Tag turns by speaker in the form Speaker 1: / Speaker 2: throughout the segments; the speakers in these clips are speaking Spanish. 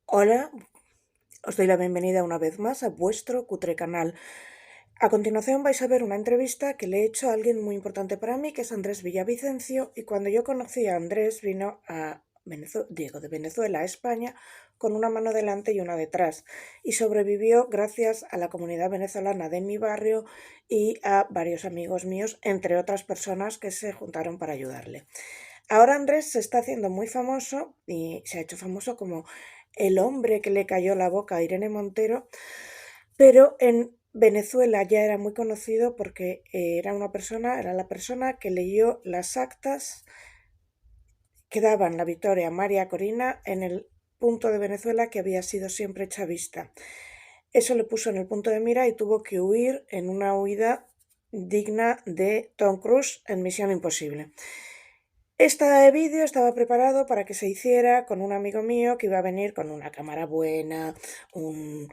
Speaker 1: Hola, os doy la bienvenida una vez más a vuestro cutre canal. A continuación vais a ver una entrevista que le he hecho a alguien muy importante para mí, que es Andrés Villavicencio, y cuando yo conocí a Andrés vino a de Venezuela a España con una mano delante y una detrás, y sobrevivió gracias a la comunidad venezolana de mi barrio y a varios amigos míos, entre otras personas que se juntaron para ayudarle. Ahora Andrés se está haciendo muy famoso y se ha hecho famoso como el hombre que le cayó la boca a Irene Montero, pero en Venezuela ya era muy conocido porque era la persona que leyó las actas que daban la victoria a María Corina en el punto de Venezuela que había sido siempre chavista. Eso le puso en el punto de mira y tuvo que huir en una huida digna de Tom Cruise en Misión Imposible. Este vídeo estaba preparado para que se hiciera con un amigo mío que iba a venir con una cámara buena, una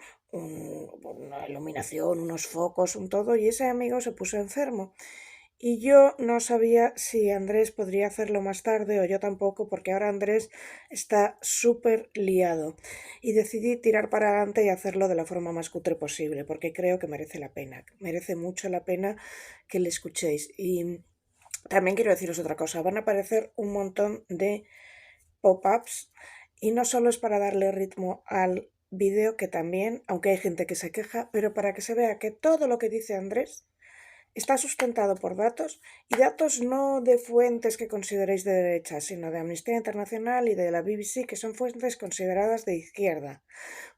Speaker 1: iluminación, unos focos, un todo, y ese amigo se puso enfermo. Y yo no sabía si Andrés podría hacerlo más tarde o yo tampoco, porque ahora Andrés está súper liado. Y decidí tirar para adelante y hacerlo de la forma más cutre posible, porque creo que merece la pena, merece mucho la pena que le escuchéis. Y también quiero deciros otra cosa, van a aparecer un montón de pop-ups y no solo es para darle ritmo al vídeo, que también, aunque hay gente que se queja, pero para que se vea que todo lo que dice Andrés está sustentado por datos, y datos no de fuentes que consideréis de derecha, sino de Amnistía Internacional y de la BBC, que son fuentes consideradas de izquierda.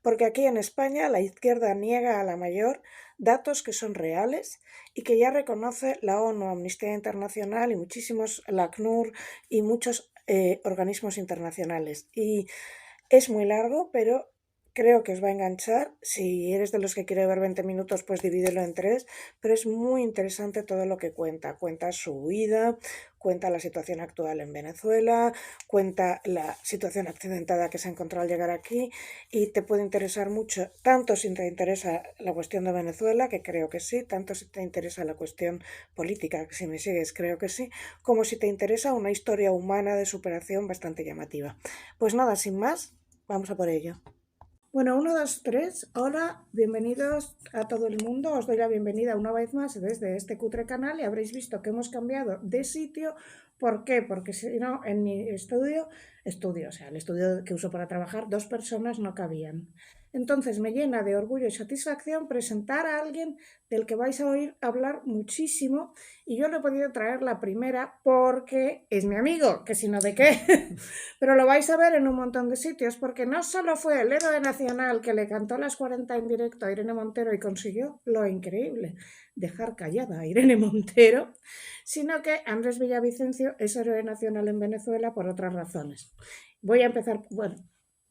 Speaker 1: Porque aquí en España la izquierda niega a la mayor datos que son reales y que ya reconoce la ONU, Amnistía Internacional y muchísimos, la ACNUR y muchos organismos internacionales. Y es muy largo, pero creo que os va a enganchar. Si eres de los que quiere ver 20 minutos, pues divídelo en 3, pero es muy interesante todo lo que cuenta. Cuenta su huida, cuenta la situación actual en Venezuela, cuenta la situación accidentada que se encontró al llegar aquí, y te puede interesar mucho, tanto si te interesa la cuestión de Venezuela, que creo que sí, tanto si te interesa la cuestión política, que si me sigues creo que sí, como si te interesa una historia humana de superación bastante llamativa. Pues nada, sin más, vamos a por ello. Bueno, uno, dos, tres. Hola, bienvenidos a todo el mundo. Os doy la bienvenida una vez más desde este cutre canal y habréis visto que hemos cambiado de sitio. ¿Por qué? Porque si no, en mi o sea, el estudio que uso para trabajar, 2 personas no cabían. Entonces me llena de orgullo y satisfacción presentar a alguien del que vais a oír hablar muchísimo, y yo lo he podido traer la primera porque es mi amigo, que si no de qué. Pero lo vais a ver en un montón de sitios, porque no solo fue el héroe nacional que le cantó las 40 en directo a Irene Montero y consiguió lo increíble, dejar callada a Irene Montero, sino que Andrés Villavicencio es héroe nacional en Venezuela por otras razones. Voy a empezar, bueno,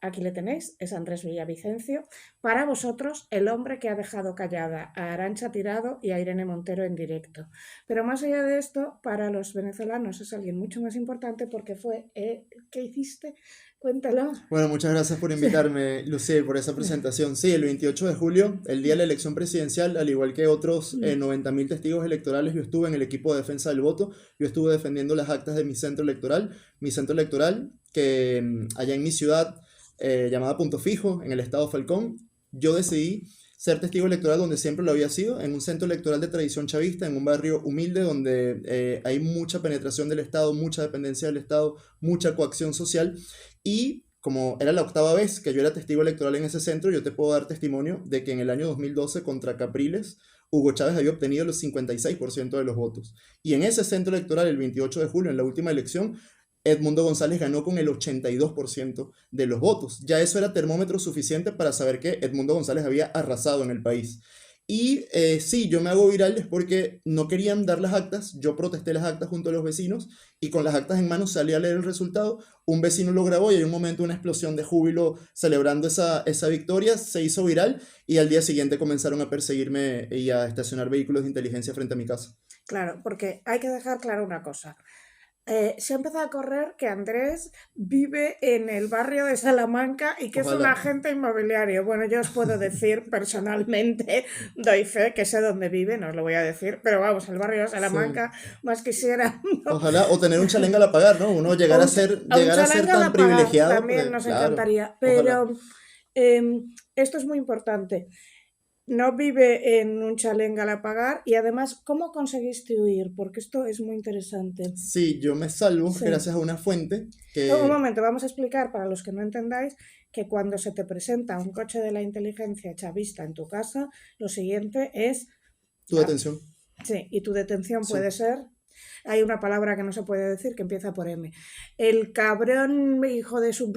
Speaker 1: aquí le tenéis, es Andrés Villavicencio. Para vosotros, el hombre que ha dejado callada a Arantxa Tirado y a Irene Montero en directo. Pero más allá de esto, para los venezolanos es alguien mucho más importante porque fue, ¿qué hiciste? Cuéntalo.
Speaker 2: Bueno, muchas gracias por
Speaker 1: Sí.
Speaker 2: invitarme, Lucía, por esa presentación. Sí, el 28 de julio, el día de la elección presidencial, al igual que otros 90.000 testigos electorales, yo estuve en el equipo de defensa del voto. Yo estuve defendiendo las actas de mi centro electoral, que allá en mi ciudad, llamada Punto Fijo, en el estado Falcón, yo decidí ser testigo electoral donde siempre lo había sido, en un centro electoral de tradición chavista, en un barrio humilde donde hay mucha penetración del Estado, mucha dependencia del Estado, mucha coacción social. Y como era la octava vez que yo era testigo electoral en ese centro, yo te puedo dar testimonio de que en el año 2012 contra Capriles, Hugo Chávez había obtenido el 56% de los votos. Y en ese centro electoral, el 28 de julio, en la última elección, Edmundo González ganó con el 82% de los votos. Ya eso era termómetro suficiente para saber que Edmundo González había arrasado en el país. Y sí, yo me hago viral es porque no querían dar las actas, yo protesté las actas junto a los vecinos y con las actas en mano salí a leer el resultado, un vecino lo grabó y hay un momento una explosión de júbilo celebrando esa victoria, se hizo viral y al día siguiente comenzaron a perseguirme y a estacionar vehículos de inteligencia frente a mi casa.
Speaker 1: Claro, porque hay que dejar claro una cosa. Se ha empezado a correr que Andrés vive en el barrio de Salamanca y que es un
Speaker 2: Ojalá.
Speaker 1: agente inmobiliario. Bueno, yo os puedo decir personalmente, doy fe que sé dónde vive, no os lo voy a decir, pero vamos, el barrio de
Speaker 2: Sí.
Speaker 1: Salamanca, más quisiera, ¿no?
Speaker 2: Ojalá, o tener un chalenga a pagar, ¿no? Uno
Speaker 1: O
Speaker 2: llegar a ser,
Speaker 1: a un
Speaker 2: llegar a ser
Speaker 1: chalangal
Speaker 2: tan
Speaker 1: a pagar
Speaker 2: privilegiado,
Speaker 1: también
Speaker 2: pues
Speaker 1: nos
Speaker 2: claro,
Speaker 1: encantaría,
Speaker 2: ojalá.
Speaker 1: pero Esto es muy importante. No vive en un chalet en Galapagar y además, ¿cómo conseguiste huir? Porque esto es muy interesante.
Speaker 2: Sí, yo me salvo
Speaker 1: Sí.
Speaker 2: gracias a una fuente
Speaker 1: Un
Speaker 2: que
Speaker 1: momento, vamos a explicar para los que no entendáis que cuando se te presenta un coche de la inteligencia chavista en tu casa, lo siguiente es,
Speaker 2: tu detención.
Speaker 1: sí, y tu detención
Speaker 2: Sí,
Speaker 1: puede ser, hay una palabra que no se puede decir que empieza por M, el cabrón hijo de su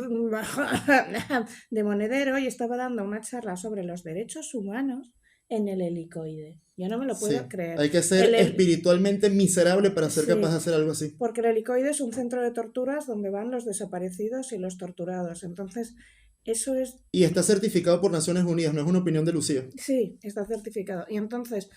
Speaker 1: de Monedero y estaba dando una charla sobre los derechos humanos en el helicoide. Yo no me lo puedo
Speaker 2: sí.
Speaker 1: creer.
Speaker 2: Hay que ser
Speaker 1: El
Speaker 2: espiritualmente miserable para ser capaz
Speaker 1: Sí,
Speaker 2: de hacer algo así.
Speaker 1: porque el helicoide es un centro de torturas donde van los desaparecidos y los torturados. Entonces, eso es,
Speaker 2: Y está certificado por Naciones Unidas, no es una opinión de Lucía.
Speaker 1: sí, está certificado. Y entonces,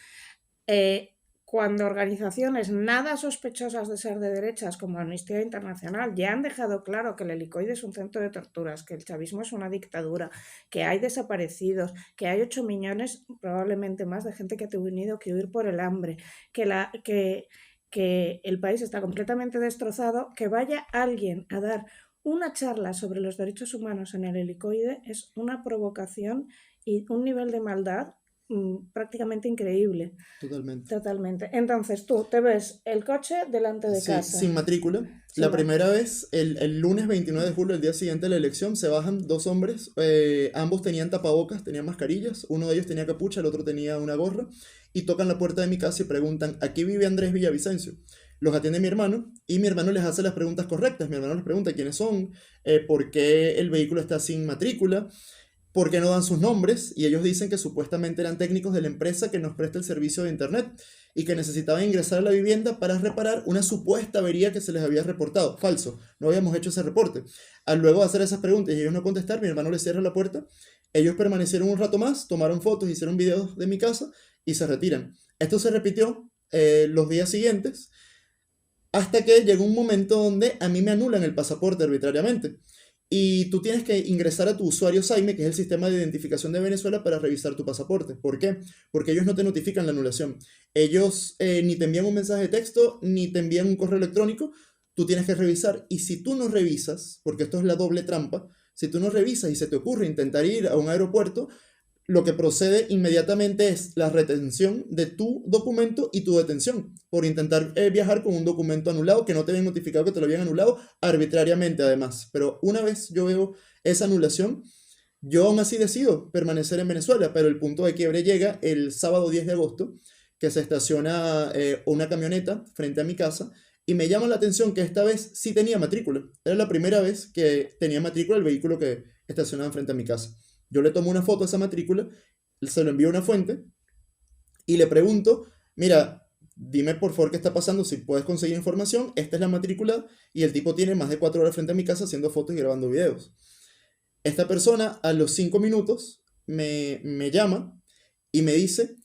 Speaker 1: eh, cuando organizaciones nada sospechosas de ser de derechas como Amnistía Internacional ya han dejado claro que el helicoide es un centro de torturas, que el chavismo es una dictadura, que hay desaparecidos, que hay 8 millones, probablemente más, de gente que ha tenido que huir por el hambre, que el país está completamente destrozado, que vaya alguien a dar una charla sobre los derechos humanos en el helicoide es una provocación y un nivel de maldad prácticamente increíble.
Speaker 2: Totalmente.
Speaker 1: Totalmente. Entonces tú te ves el coche delante de
Speaker 2: Sí,
Speaker 1: casa.
Speaker 2: sin matrícula.
Speaker 1: Sí,
Speaker 2: La primera vez, el lunes 29 de julio, el día siguiente de la elección, se bajan dos hombres. Ambos tenían tapabocas, tenían mascarillas. Uno de ellos tenía capucha, el otro tenía una gorra. Y tocan la puerta de mi casa y preguntan, ¿aquí vive Andrés Villavicencio? Los atiende mi hermano y mi hermano les hace las preguntas correctas. Mi hermano les pregunta quiénes son, por qué el vehículo está sin matrícula, por qué no dan sus nombres, y ellos dicen que supuestamente eran técnicos de la empresa que nos presta el servicio de internet y que necesitaban ingresar a la vivienda para reparar una supuesta avería que se les había reportado. Falso, no habíamos hecho ese reporte. Al luego hacer esas preguntas y ellos no contestar, mi hermano les cierra la puerta. Ellos permanecieron un rato más, tomaron fotos, hicieron videos de mi casa y se retiran. Esto se repitió los días siguientes hasta que llegó un momento donde a mí me anulan el pasaporte arbitrariamente. Y tú tienes que ingresar a tu usuario SAIME, que es el sistema de identificación de Venezuela, para revisar tu pasaporte. ¿Por qué? Porque ellos no te notifican la anulación. Ellos ni te envían un mensaje de texto, ni te envían un correo electrónico. Tú tienes que revisar. Y si tú no revisas, porque esto es la doble trampa, si tú no revisas y se te ocurre intentar ir a un aeropuerto, lo que procede inmediatamente es la retención de tu documento y tu detención por intentar viajar con un documento anulado que no te habían notificado que te lo habían anulado arbitrariamente además. Pero una vez yo veo esa anulación, yo aún así decido permanecer en Venezuela, pero el punto de quiebre llega el sábado 10 de agosto, que se estaciona una camioneta frente a mi casa y me llama la atención que esta vez sí tenía matrícula. Era la primera vez que tenía matrícula el vehículo que estacionaba frente a mi casa. Yo le tomo una foto a esa matrícula, se lo envío a una fuente y le pregunto, mira, dime por favor qué está pasando, si puedes conseguir información, esta es la matrícula y el tipo tiene más de 4 horas frente a mi casa haciendo fotos y grabando videos. Esta persona a los 5 minutos me llama y me dice,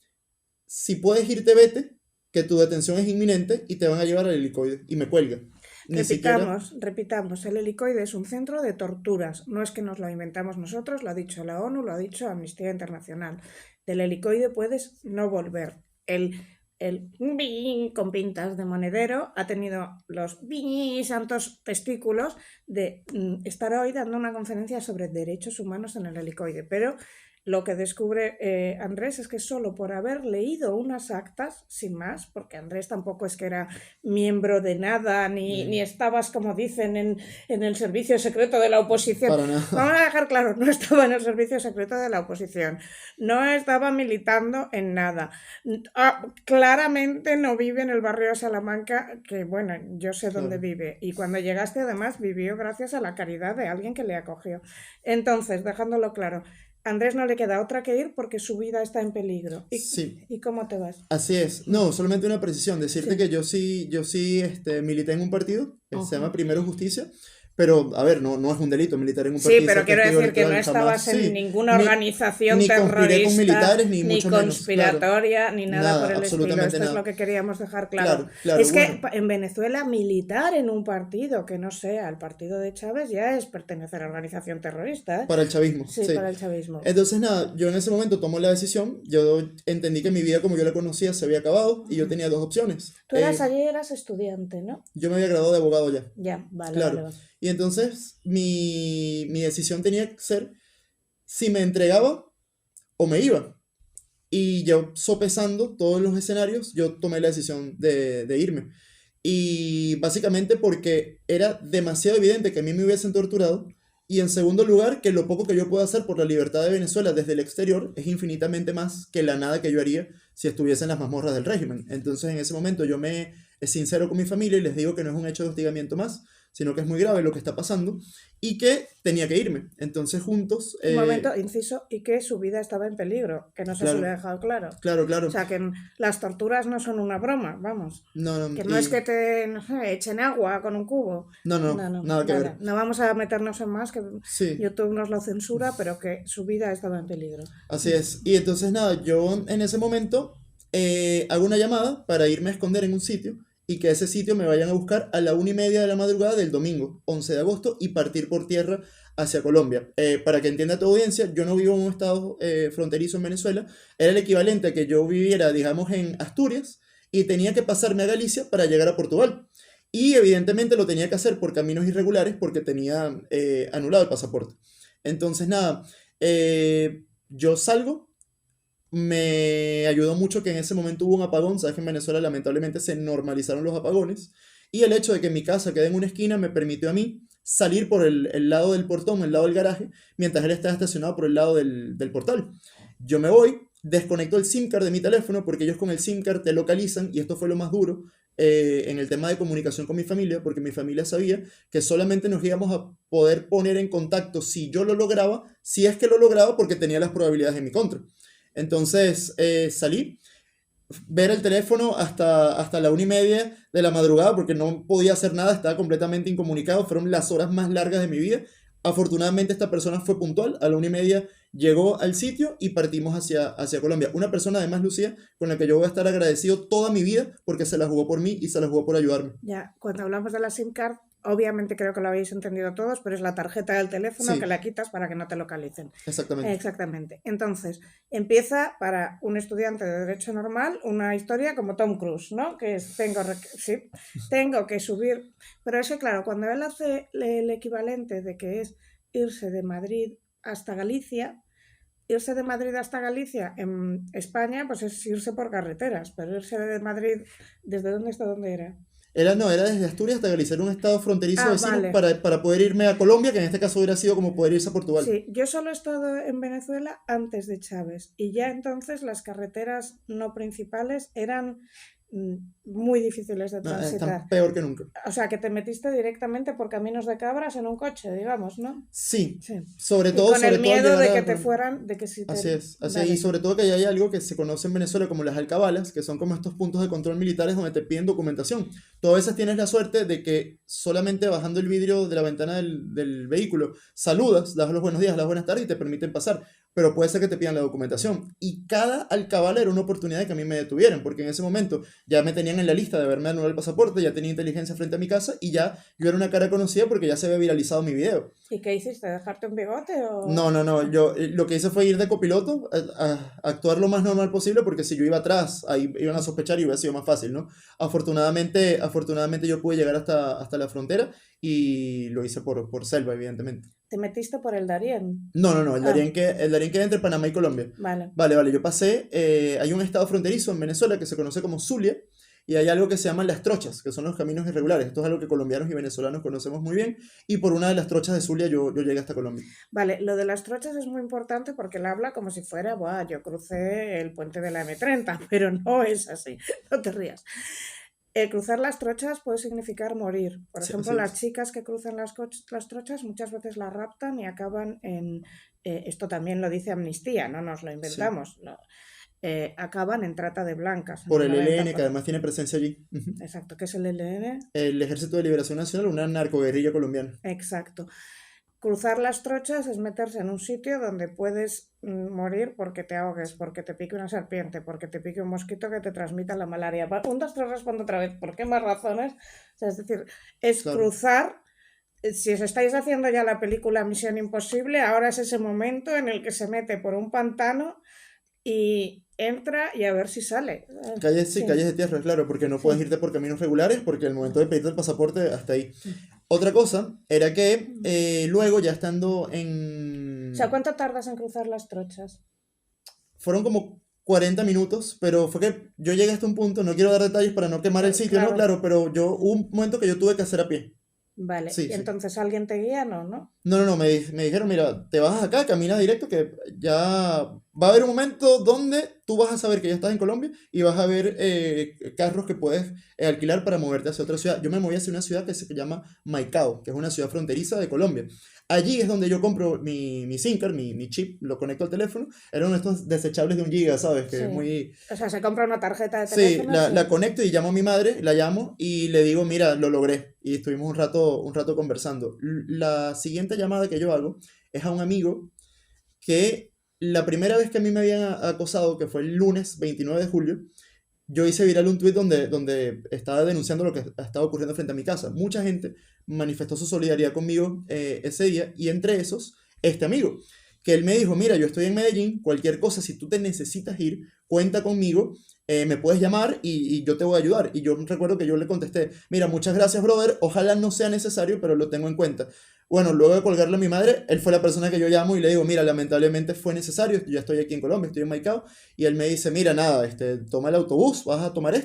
Speaker 2: si puedes irte, vete, que tu detención es inminente y te van a llevar al helicoide. Y me cuelga. Ni siquiera...
Speaker 1: Repitamos, el helicoide es un centro de torturas. No es que nos lo inventamos nosotros, lo ha dicho la ONU, lo ha dicho Amnistía Internacional. Del helicoide puedes no volver. El con pintas de Monedero ha tenido los santos testículos de estar hoy dando una conferencia sobre derechos humanos en el helicoide. Pero lo que descubre Andrés es que solo por haber leído unas actas, sin más, porque Andrés tampoco es que era miembro de nada, ni estabas, como dicen, en el servicio secreto de la oposición.
Speaker 2: Para nada.
Speaker 1: Vamos a dejar claro, no estaba en el servicio secreto de la oposición, no estaba militando en nada. Claramente no vive en el barrio de Salamanca, que bueno, yo sé dónde
Speaker 2: Claro.
Speaker 1: vive. Y cuando llegaste, además, vivió gracias a la caridad de alguien que le acogió. Entonces, dejándolo claro, a Andrés no le queda otra que ir porque su vida está en peligro.
Speaker 2: Sí,
Speaker 1: ¿Y cómo te vas?
Speaker 2: así es. No, solamente una precisión. Decirte
Speaker 1: Sí.
Speaker 2: que yo sí milité en un partido que se llama
Speaker 1: Ujú.
Speaker 2: Primero Justicia, pero a ver, no es un delito militar en un
Speaker 1: Sí,
Speaker 2: partido y
Speaker 1: pero
Speaker 2: ser
Speaker 1: quiero
Speaker 2: testigo
Speaker 1: decir que no
Speaker 2: electoral, jamás.
Speaker 1: estabas en
Speaker 2: Sí,
Speaker 1: ninguna
Speaker 2: ni,
Speaker 1: organización
Speaker 2: ni conspiré con
Speaker 1: terrorista,
Speaker 2: militares, ni
Speaker 1: ni
Speaker 2: mucho menos, claro.
Speaker 1: conspiratoria, ni nada por
Speaker 2: Nada,
Speaker 1: el estilo.
Speaker 2: absolutamente
Speaker 1: Esto es lo
Speaker 2: nada.
Speaker 1: que queríamos dejar claro.
Speaker 2: Claro, claro,
Speaker 1: Es que
Speaker 2: bueno,
Speaker 1: en Venezuela militar en un partido que no sea el partido de Chávez ya es pertenecer a organización terrorista, ¿eh?
Speaker 2: para el chavismo,
Speaker 1: Sí,
Speaker 2: sí.
Speaker 1: para el chavismo.
Speaker 2: Entonces, nada, yo en ese momento tomo la decisión, yo entendí que mi vida como yo la conocía se había acabado y yo tenía dos opciones.
Speaker 1: Tú eras estudiante, ¿no?
Speaker 2: Yo me había graduado de abogado ya.
Speaker 1: Ya, vale,
Speaker 2: Claro.
Speaker 1: vale.
Speaker 2: Y entonces mi decisión tenía que ser si me entregaba o me iba. Y yo sopesando todos los escenarios, yo tomé la decisión de irme. Y básicamente porque era demasiado evidente que a mí me hubiesen torturado. Y en segundo lugar, que lo poco que yo puedo hacer por la libertad de Venezuela desde el exterior es infinitamente más que la nada que yo haría si estuviese en las mazmorras del régimen. Entonces en ese momento yo me es sincero con mi familia y les digo que no es un hecho de hostigamiento más, sino que es muy grave lo que está pasando y que tenía que irme. Entonces juntos,
Speaker 1: Un momento, inciso, y que su vida estaba en peligro, que no se
Speaker 2: claro,
Speaker 1: le ha dejado claro.
Speaker 2: claro,
Speaker 1: O
Speaker 2: claro,
Speaker 1: sea, que las torturas no son una broma, vamos.
Speaker 2: no, no,
Speaker 1: Que no es que te, no sé, echen agua con un cubo.
Speaker 2: no,
Speaker 1: No,
Speaker 2: no,
Speaker 1: no,
Speaker 2: nada que
Speaker 1: vale.
Speaker 2: ver.
Speaker 1: No vamos a meternos en más, que
Speaker 2: Sí,
Speaker 1: YouTube nos lo censura, pero que su vida estaba en peligro.
Speaker 2: así es. Y entonces nada, yo en ese momento hago una llamada para irme a esconder en un sitio y que a ese sitio me vayan a buscar a la 1:30 de la madrugada del domingo, 11 de agosto, y partir por tierra hacia Colombia. Para que entienda tu audiencia, yo no vivo en un estado fronterizo en Venezuela, era el equivalente a que yo viviera, digamos, en Asturias y tenía que pasarme a Galicia para llegar a Portugal. Y evidentemente lo tenía que hacer por caminos irregulares porque tenía anulado el pasaporte. Entonces, nada, yo salgo, me ayudó mucho que en ese momento hubo un apagón, sabes que en Venezuela lamentablemente se normalizaron los apagones, y el hecho de que mi casa quede en una esquina me permitió a mí salir por el lado del portón, el lado del garaje, mientras él estaba estacionado por el lado del portal. Yo me voy, desconecto el SIM card de mi teléfono, porque ellos con el SIM card te localizan, y esto fue lo más duro en el tema de comunicación con mi familia, porque mi familia sabía que solamente nos íbamos a poder poner en contacto si yo lo lograba, si es que lo lograba, porque tenía las probabilidades en mi contra. Entonces salí, ver el teléfono hasta la 1:30 de la madrugada porque no podía hacer nada, estaba completamente incomunicado, fueron las horas más largas de mi vida. Afortunadamente esta persona fue puntual, a la 1:30 llegó al sitio y partimos hacia Colombia. Una persona además, Lucía, con la que yo voy a estar agradecido toda mi vida porque se la jugó por mí y se la jugó por ayudarme.
Speaker 1: Ya, cuando hablamos de la SIM card, obviamente creo que lo habéis entendido todos, pero es la tarjeta del teléfono que
Speaker 2: Sí,
Speaker 1: la quitas para que no te localicen.
Speaker 2: exactamente.
Speaker 1: Exactamente. Entonces, empieza para un estudiante de Derecho normal una historia como Tom Cruise, ¿no? Que es, sí, tengo que subir. Pero es que, claro, cuando él hace el equivalente de que es irse de Madrid hasta Galicia, irse de Madrid hasta Galicia en España, pues es irse por carreteras, pero irse de Madrid, ¿desde dónde hasta dónde era?
Speaker 2: Era, no, era desde Asturias hasta Galicia, era un estado fronterizo
Speaker 1: Ah,
Speaker 2: vecino
Speaker 1: vale.
Speaker 2: para poder irme a Colombia, que en este caso hubiera sido como poder irse a Portugal.
Speaker 1: Sí, yo solo he estado en Venezuela antes de Chávez y ya entonces las carreteras no principales eran muy difíciles de
Speaker 2: No, están
Speaker 1: transitar.
Speaker 2: peor que nunca.
Speaker 1: O sea, que te metiste directamente por caminos de cabras en un coche, digamos, ¿no?
Speaker 2: Sí,
Speaker 1: Sí.
Speaker 2: sobre
Speaker 1: Y
Speaker 2: todo,
Speaker 1: con el
Speaker 2: sobre todo al
Speaker 1: miedo
Speaker 2: llegar
Speaker 1: de
Speaker 2: a...
Speaker 1: que te fueran, de que si te...
Speaker 2: Así es, así es. Y
Speaker 1: Vale.
Speaker 2: sobre todo que ya hay algo que se conoce en Venezuela como las alcabalas, que son como estos puntos de control militares donde te piden documentación. Tú a veces tienes la suerte de que solamente bajando el vidrio de la ventana del vehículo saludas, das los buenos días, las buenas tardes y te permiten pasar. Pero puede ser que te pidan la documentación. Y cada alcabala era una oportunidad de que a mí me detuvieran, porque en ese momento ya me tenían en la lista de haberme anulado el pasaporte, ya tenía inteligencia frente a mi casa y ya yo era una cara conocida porque ya se había viralizado mi video.
Speaker 1: ¿Y qué hiciste? ¿Dejarte un bigote
Speaker 2: No,
Speaker 1: o...?
Speaker 2: no, no. Yo lo que hice fue ir de copiloto, a actuar lo más normal posible, porque si yo iba atrás, ahí iban a sospechar y hubiera sido más fácil, ¿no? Afortunadamente yo pude llegar hasta la frontera y lo hice por selva, evidentemente.
Speaker 1: Te metiste por el Darién.
Speaker 2: No, no, no. El
Speaker 1: Ah,
Speaker 2: Darién queda entre Panamá y Colombia.
Speaker 1: vale.
Speaker 2: Vale, vale. Yo pasé. Hay un estado fronterizo en Venezuela que se conoce como Zulia. Y hay algo que se llaman las trochas, que son los caminos irregulares. Esto es algo que colombianos y venezolanos conocemos muy bien. Y por una de las trochas de Zulia yo llegué hasta Colombia.
Speaker 1: Vale, lo de las trochas es muy importante porque él habla como si fuera, buah, yo crucé el puente de la M30, pero no es así, no te rías. Cruzar las trochas puede significar morir. Por
Speaker 2: Sí,
Speaker 1: ejemplo,
Speaker 2: así
Speaker 1: las
Speaker 2: es.
Speaker 1: chicas que cruzan las trochas muchas veces las raptan y acaban en... esto también lo dice Amnistía, no nos lo
Speaker 2: Sí.
Speaker 1: inventamos. No, acaban en trata de blancas en
Speaker 2: Por
Speaker 1: un
Speaker 2: el
Speaker 1: 90%.
Speaker 2: ELN, que además tiene presencia allí. Ujú.
Speaker 1: Exacto, ¿qué es el LN?
Speaker 2: El Ejército de Liberación Nacional, una narcoguerrilla colombiana.
Speaker 1: Exacto. Cruzar las trochas es meterse en un sitio donde puedes morir porque te ahogues, porque te pique una serpiente, porque te pique un mosquito que te transmita la malaria. Un, dos, tres, respondo otra vez. ¿Por qué más razones? O sea, es decir, es
Speaker 2: Claro.
Speaker 1: cruzar. Si os estáis haciendo ya la película Misión Imposible, ahora es ese momento en el que se mete por un pantano y entra y a ver si sale.
Speaker 2: Calles, sí,
Speaker 1: Sí,
Speaker 2: calles de tierra, claro, porque no puedes
Speaker 1: sí.
Speaker 2: irte por caminos regulares, porque el momento de pedirte el pasaporte hasta ahí. Otra cosa era que luego, ya estando
Speaker 1: sea, ¿cuánto tardas en cruzar las trochas?
Speaker 2: Fueron como 40 minutos, pero fue que yo llegué hasta un punto, no quiero dar detalles para no quemar el sitio, no,
Speaker 1: Claro,
Speaker 2: claro, pero hubo un momento que yo tuve que hacer a pie.
Speaker 1: vale.
Speaker 2: Sí,
Speaker 1: Y
Speaker 2: sí.
Speaker 1: entonces alguien te guía, ¿no?
Speaker 2: No, me dijeron, mira, te vas acá, camina directo, que ya va a haber un momento donde tú vas a saber que ya estás en Colombia y vas a ver carros que puedes alquilar para moverte hacia otra ciudad. Yo me moví hacia una ciudad que se llama Maicao, que es una ciudad fronteriza de Colombia. Allí es donde yo compro mi SIM card, mi chip, lo conecto al teléfono. Era uno de estos desechables de 1 giga, ¿sabes? Que es
Speaker 1: Sí.
Speaker 2: muy...
Speaker 1: O sea, se compra una tarjeta de
Speaker 2: Sí,
Speaker 1: teléfono,
Speaker 2: la
Speaker 1: sí.
Speaker 2: conecto y llamo a mi madre, la llamo y le digo, mira, lo logré. Y estuvimos un rato conversando. La siguiente llamada que yo hago es a un amigo que la primera vez que a mí me habían acosado, que fue el lunes 29 de julio, yo hice viral un tuit donde estaba denunciando lo que estaba ocurriendo frente a mi casa. Mucha gente manifestó su solidaridad conmigo ese día y entre esos, este amigo, que él me dijo, mira, yo estoy en Medellín, cualquier cosa, si tú te necesitas ir, cuenta conmigo, me puedes llamar y yo te voy a ayudar. Y yo recuerdo que yo le contesté, mira, muchas gracias, brother, ojalá no sea necesario, pero lo tengo en cuenta. Bueno, luego de colgarle a mi madre, él fue la persona que yo llamo y le digo, mira, lamentablemente fue necesario, ya estoy aquí en Colombia, estoy en Maicao, y él me dice, mira, nada, toma el autobús, vas a tomar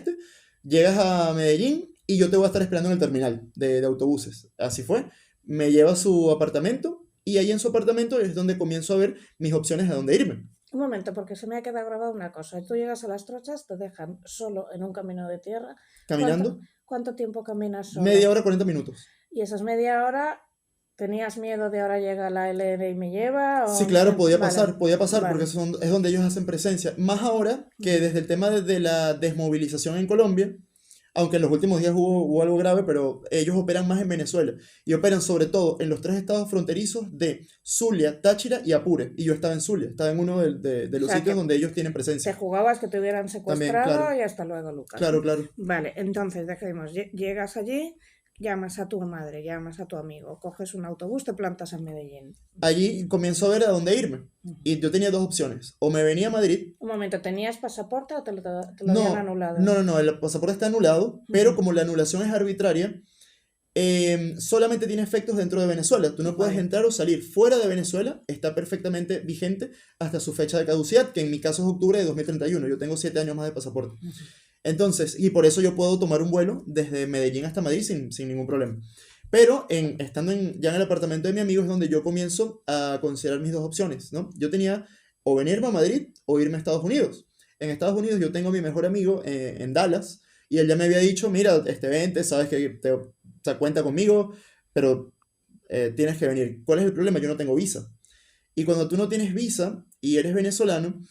Speaker 2: llegas a Medellín y yo te voy a estar esperando en el terminal de autobuses. Así fue, me lleva a su apartamento y ahí en su apartamento es donde comienzo a ver mis opciones de dónde irme.
Speaker 1: Un momento, porque se me ha quedado grabada una cosa. Tú llegas a las trochas, te dejan solo en un camino de tierra.
Speaker 2: Caminando,
Speaker 1: ¿Cuánto tiempo caminas
Speaker 2: media
Speaker 1: solo?
Speaker 2: hora, 40 minutos.
Speaker 1: ¿Y esas media hora tenías miedo de ahora llega la LN y me lleva?
Speaker 2: Sí, claro,
Speaker 1: Vale,
Speaker 2: podía pasar porque
Speaker 1: vale.
Speaker 2: es donde ellos hacen presencia. Más ahora que desde el tema de la desmovilización en Colombia, aunque en los últimos días hubo algo grave, pero ellos operan más en Venezuela y operan sobre todo en los tres estados fronterizos de Zulia, Táchira y Apure. Y yo estaba en Zulia, estaba en uno de
Speaker 1: O
Speaker 2: los
Speaker 1: sea, que
Speaker 2: sitios donde ellos tienen
Speaker 1: te
Speaker 2: presencia.
Speaker 1: jugabas que te hubieran
Speaker 2: También,
Speaker 1: secuestrado y hasta luego, Lucas, ¿no?
Speaker 2: claro.
Speaker 1: Vale, entonces dejemos, llegas allí, llamas a tu madre, llamas a tu amigo, coges un autobús, te plantas en Medellín.
Speaker 2: Allí comienzo a ver a dónde irme.
Speaker 1: Ujú.
Speaker 2: Y yo tenía dos opciones. O me venía a Madrid.
Speaker 1: Un momento, ¿tenías pasaporte o te lo habían anulado?
Speaker 2: No, el pasaporte está anulado, pero
Speaker 1: Ujú.
Speaker 2: como la anulación es arbitraria, solamente tiene efectos dentro de Venezuela. Tú no puedes
Speaker 1: Vale.
Speaker 2: entrar o salir fuera de Venezuela. Está perfectamente vigente hasta su fecha de caducidad, que en mi caso es octubre de 2031. Yo tengo 7 años más de pasaporte.
Speaker 1: Ujú.
Speaker 2: Entonces, y por eso yo puedo tomar un vuelo desde Medellín hasta Madrid sin ningún problema. Pero estando ya en el apartamento de mi amigo es donde yo comienzo a considerar mis dos opciones, ¿no? Yo tenía o venirme a Madrid o irme a Estados Unidos. En Estados Unidos yo tengo a mi mejor amigo en Dallas y él ya me había dicho, mira, vente, sabes que o sea, cuenta conmigo, pero tienes que venir. ¿Cuál es el problema? Yo no tengo visa. Y cuando tú no tienes visa y eres venezolano,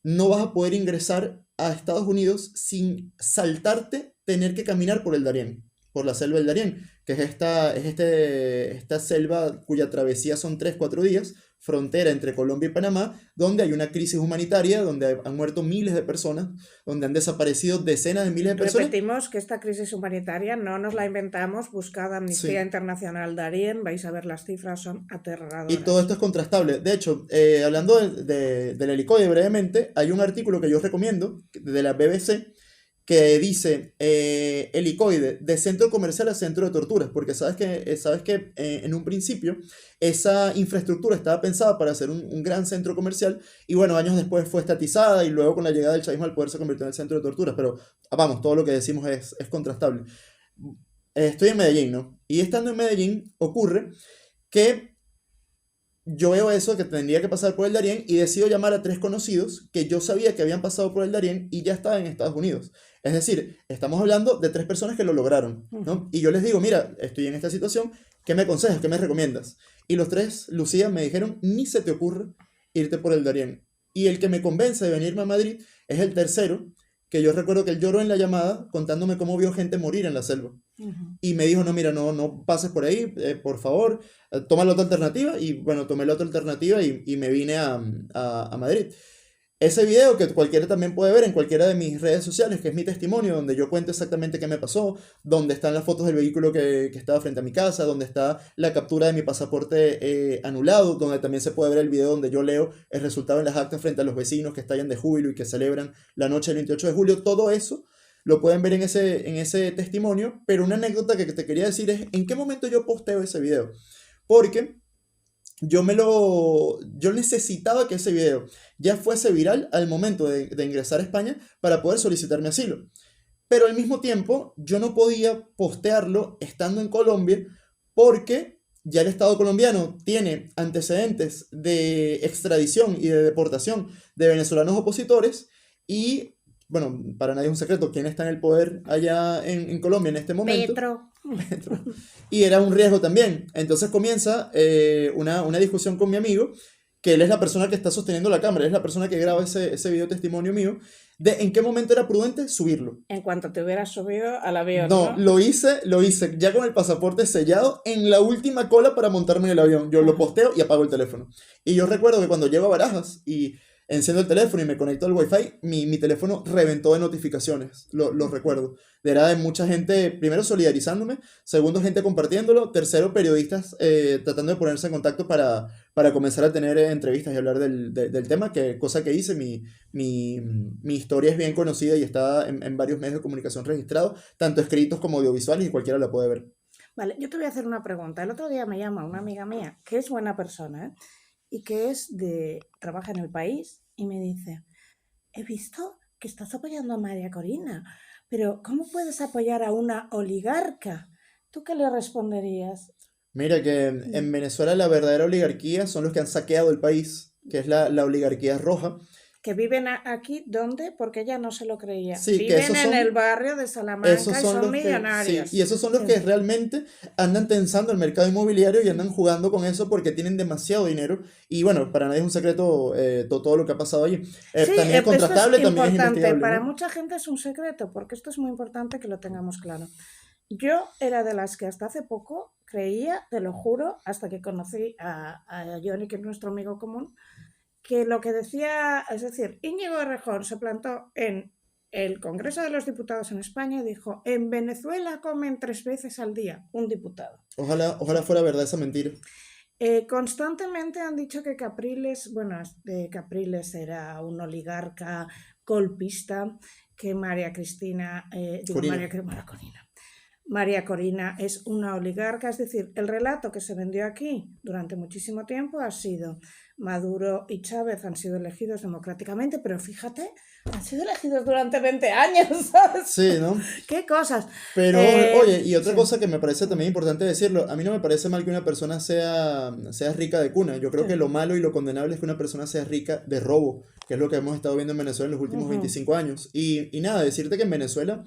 Speaker 2: no vas a poder ingresar a Estados Unidos sin saltarte tener que caminar por el Darién, por la selva del Darién, que esta selva cuya travesía son 3 4 días, frontera entre Colombia y Panamá, donde hay una crisis humanitaria, donde han muerto miles de personas, donde han desaparecido decenas de miles de personas.
Speaker 1: Repetimos que esta crisis humanitaria no nos la inventamos, buscad Amnistía
Speaker 2: Sí.
Speaker 1: Internacional Darien, vais a ver las cifras, son
Speaker 2: Y todo
Speaker 1: aterradoras.
Speaker 2: esto es contrastable. De hecho, hablando del helicoide brevemente, hay un artículo que yo recomiendo de la BBC que dice helicoide de centro comercial a centro de torturas, porque sabes que en un principio esa infraestructura estaba pensada para ser un gran centro comercial y bueno, años después fue estatizada y luego con la llegada del chavismo al poder se convirtió en el centro de torturas, pero vamos, todo lo que decimos es contrastable. Estoy en Medellín, ¿no? Y estando en Medellín ocurre que yo veo eso, que tendría que pasar por el Darién, y decido llamar a 3 conocidos que yo sabía que habían pasado por el Darién y ya estaban en Estados Unidos. Es decir, estamos hablando de 3 personas que lo lograron,
Speaker 1: Ujú.
Speaker 2: ¿no? Y yo les digo, mira, estoy en esta situación, ¿qué me aconsejas? ¿Qué me recomiendas? Y los 3, Lucía, me dijeron, ni se te ocurre irte por el Darién. Y el que me convence de venirme a Madrid es el tercero, que yo recuerdo que él lloró en la llamada contándome cómo vio gente morir en la selva.
Speaker 1: Ujú.
Speaker 2: Y me dijo, no, mira, no pases por ahí, por favor, toma la otra alternativa. Y bueno, tomé la otra alternativa y me vine a Madrid. Ese video que cualquiera también puede ver en cualquiera de mis redes sociales, que es mi testimonio, donde yo cuento exactamente qué me pasó, donde están las fotos del vehículo que estaba frente a mi casa, donde está la captura de mi pasaporte anulado, donde también se puede ver el video donde yo leo el resultado en las actas frente a los vecinos que estallan de júbilo y que celebran la noche del 28 de julio. Todo eso lo pueden ver en ese testimonio, pero una anécdota que te quería decir es en qué momento yo posteo ese video. Porque yo necesitaba que ese video ya fuese viral al momento de ingresar a España para poder solicitar mi asilo. Pero al mismo tiempo, yo no podía postearlo estando en Colombia porque ya el Estado colombiano tiene antecedentes de extradición y de deportación de venezolanos opositores y, bueno, para nadie es un secreto quién está en el poder allá en Colombia en este momento.
Speaker 1: Petro.
Speaker 2: Y era un riesgo también. Entonces comienza una discusión con mi amigo, que él es la persona que está sosteniendo la cámara, él es la persona que graba ese video testimonio mío, de en qué momento era prudente subirlo.
Speaker 1: En cuanto te hubieras subido al avión,
Speaker 2: No,
Speaker 1: ¿no?
Speaker 2: lo hice ya con el pasaporte sellado en la última cola para montarme en el avión. Yo lo posteo y apago el teléfono. Y yo recuerdo que cuando llego a Barajas y enciendo el teléfono y me conecto al Wi-Fi, mi teléfono reventó de notificaciones. Lo recuerdo. Era de mucha gente, primero solidarizándome, segundo gente compartiéndolo, tercero periodistas tratando de ponerse en contacto para comenzar a tener entrevistas y hablar del tema, que cosa que hice. Mi historia es bien conocida y está en varios medios de comunicación registrados, tanto escritos como audiovisuales, y cualquiera la puede ver.
Speaker 1: Vale, yo te voy a hacer una pregunta. El otro día me llama una amiga mía, que es buena persona, ¿eh? Y que trabaja en El País, y me dice, he visto que estás apoyando a María Corina, pero ¿cómo puedes apoyar a una oligarca? ¿Tú qué le responderías?
Speaker 2: Mira que en Venezuela la verdadera oligarquía son los que han saqueado el país, que es la oligarquía roja.
Speaker 1: Que viven aquí, ¿dónde? Porque ella no se lo creía.
Speaker 2: Sí, que
Speaker 1: Viven
Speaker 2: esos
Speaker 1: en el
Speaker 2: son,
Speaker 1: barrio de
Speaker 2: esos
Speaker 1: Salamanca y
Speaker 2: son
Speaker 1: son
Speaker 2: los que, sí,
Speaker 1: millonarios.
Speaker 2: y esos son los
Speaker 1: Sí.
Speaker 2: que realmente andan tensando el mercado inmobiliario y andan jugando con eso porque tienen demasiado dinero. Y bueno, para nadie es un secreto todo lo que ha pasado allí.
Speaker 1: Sí,
Speaker 2: También es
Speaker 1: esto es
Speaker 2: contrastable, también es
Speaker 1: importante.
Speaker 2: investigable,
Speaker 1: Para
Speaker 2: ¿no?
Speaker 1: mucha gente es un secreto, porque esto es muy importante que lo tengamos claro. Yo era de las que hasta hace poco creía, te lo juro, hasta que conocí a Johnny, que es nuestro amigo común, que lo que decía, es decir, Íñigo Errejón se plantó en el Congreso de los Diputados en España y dijo, en Venezuela comen 3 veces al día un diputado.
Speaker 2: Ojalá fuera verdad esa mentira.
Speaker 1: Constantemente han dicho que Capriles, bueno, Capriles era un oligarca golpista, que María Cristina,
Speaker 2: Corina.
Speaker 1: María Corina es una oligarca, es decir, el relato que se vendió aquí durante muchísimo tiempo ha sido Maduro y Chávez han sido elegidos democráticamente, pero fíjate, han sido elegidos durante 20 años, ¿sabes?
Speaker 2: Sí, ¿no?
Speaker 1: ¿Qué cosas?
Speaker 2: Pero, oye, y otra
Speaker 1: Sí.
Speaker 2: cosa que me parece también importante decirlo, a mí no me parece mal que una persona sea rica de cuna. Yo creo
Speaker 1: Sí.
Speaker 2: que lo malo y lo condenable es que una persona sea rica de robo, que es lo que hemos estado viendo en Venezuela en los últimos 25 años. Y nada, decirte que en Venezuela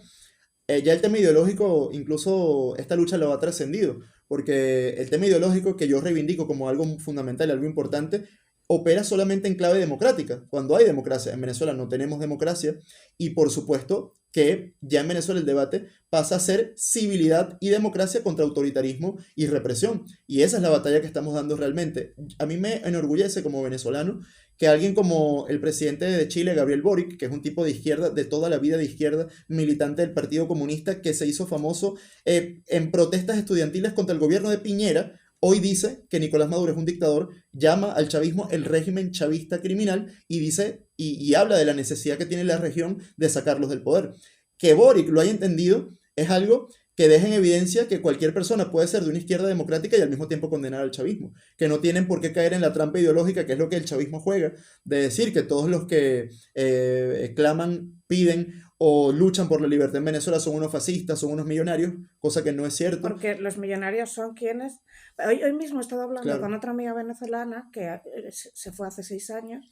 Speaker 2: ya el tema ideológico, incluso esta lucha lo ha trascendido, porque el tema ideológico que yo reivindico como algo fundamental, algo importante, opera solamente en clave democrática, cuando hay democracia. En Venezuela no tenemos democracia y por supuesto que ya en Venezuela el debate pasa a ser civilidad y democracia contra autoritarismo y represión. Y esa es la batalla que estamos dando realmente. A mí me enorgullece como venezolano que alguien como el presidente de Chile, Gabriel Boric, que es un tipo de izquierda, de toda la vida de izquierda, militante del Partido Comunista, que se hizo famoso en protestas estudiantiles contra el gobierno de Piñera, hoy dice que Nicolás Maduro es un dictador, llama al chavismo el régimen chavista criminal y dice y habla de la necesidad que tiene la región de sacarlos del poder. Que Boric lo haya entendido es algo que deja en evidencia que cualquier persona puede ser de una izquierda democrática y al mismo tiempo condenar al chavismo, que no tienen por qué caer en la trampa ideológica, que es lo que el chavismo juega, de decir que todos los que claman, piden o luchan por la libertad en Venezuela son unos fascistas, son unos millonarios, cosa que no es cierto.
Speaker 1: Porque los millonarios son quienes... Hoy mismo he estado hablando
Speaker 2: Claro.
Speaker 1: con otra amiga venezolana que se fue hace 6 años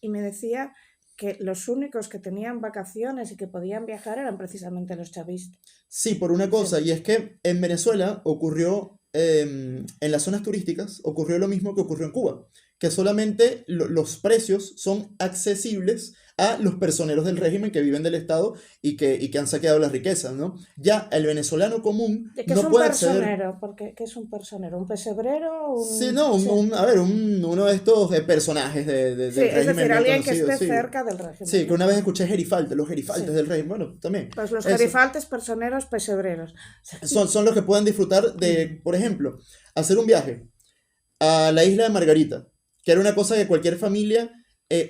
Speaker 1: y me decía que los únicos que tenían vacaciones y que podían viajar eran precisamente los chavistas.
Speaker 2: Sí, por una cosa,
Speaker 1: Sí.
Speaker 2: y es que en Venezuela ocurrió, en las zonas turísticas, ocurrió lo mismo que ocurrió en Cuba, que solamente los precios son accesibles a los personeros del régimen que viven del Estado y que han saqueado las riquezas, ¿no? Ya el venezolano común
Speaker 1: ¿Qué es
Speaker 2: no
Speaker 1: un
Speaker 2: puede acceder.
Speaker 1: personero? ¿Qué es un personero? ¿Un pesebrero?
Speaker 2: Sí, no,
Speaker 1: Sí.
Speaker 2: a ver, uno de estos personajes del
Speaker 1: Sí, es
Speaker 2: régimen
Speaker 1: decir,
Speaker 2: bien
Speaker 1: alguien que
Speaker 2: conocido,
Speaker 1: esté
Speaker 2: sí.
Speaker 1: cerca del régimen.
Speaker 2: Sí, que una vez escuché gerifaltes, los gerifaltes
Speaker 1: Sí.
Speaker 2: del régimen, bueno, también.
Speaker 1: Pues los
Speaker 2: Eso.
Speaker 1: gerifaltes, personeros, pesebreros.
Speaker 2: Son los que pueden disfrutar de, por ejemplo, hacer un viaje a la isla de Margarita, que era una cosa que cualquier familia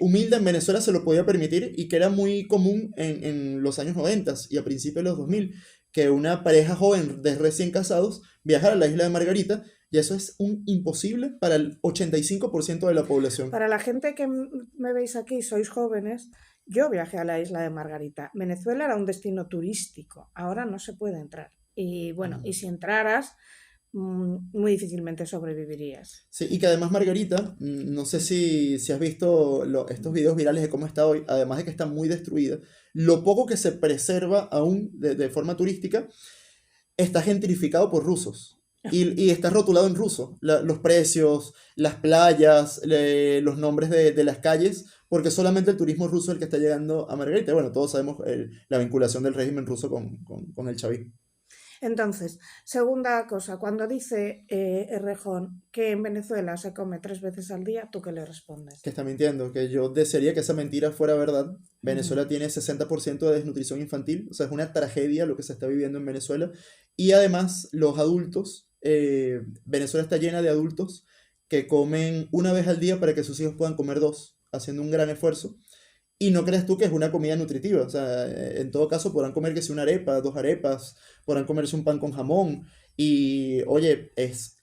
Speaker 2: humilde en Venezuela se lo podía permitir y que era muy común en los años 90 y a principios de los 2000, que una pareja joven de recién casados viajara a la isla de Margarita Y eso es un imposible para el 85% de la población.
Speaker 1: Para la gente que me veis aquí, sois jóvenes, yo viajé a la isla de Margarita. Venezuela era un destino turístico, ahora no se puede entrar. Y bueno, y si entraras, muy difícilmente sobrevivirías.
Speaker 2: Sí, y que además Margarita, no sé si has visto estos videos virales de cómo está hoy, además de que está muy destruida, lo poco que se preserva aún de forma turística está gentrificado por rusos. Y está rotulado en ruso, los precios, las playas, los nombres de las calles, porque solamente el turismo ruso es el que está llegando a Margarita. Bueno, todos sabemos la vinculación del régimen ruso con el chavismo.
Speaker 1: Entonces, segunda cosa, cuando dice Errejón que en Venezuela se come 3 veces al día, ¿tú qué le respondes?
Speaker 2: Que está mintiendo, que yo desearía que esa mentira fuera verdad. Venezuela tiene 60% de desnutrición infantil, o sea, es una tragedia lo que se está viviendo en Venezuela. Y además, los adultos, Venezuela está llena de adultos que comen una vez al día para que sus hijos puedan comer dos, haciendo un gran esfuerzo. Y no crees tú que es una comida nutritiva, o sea, en todo caso podrán comer que si una arepa, dos arepas, podrán comerse un pan con jamón. Y oye, es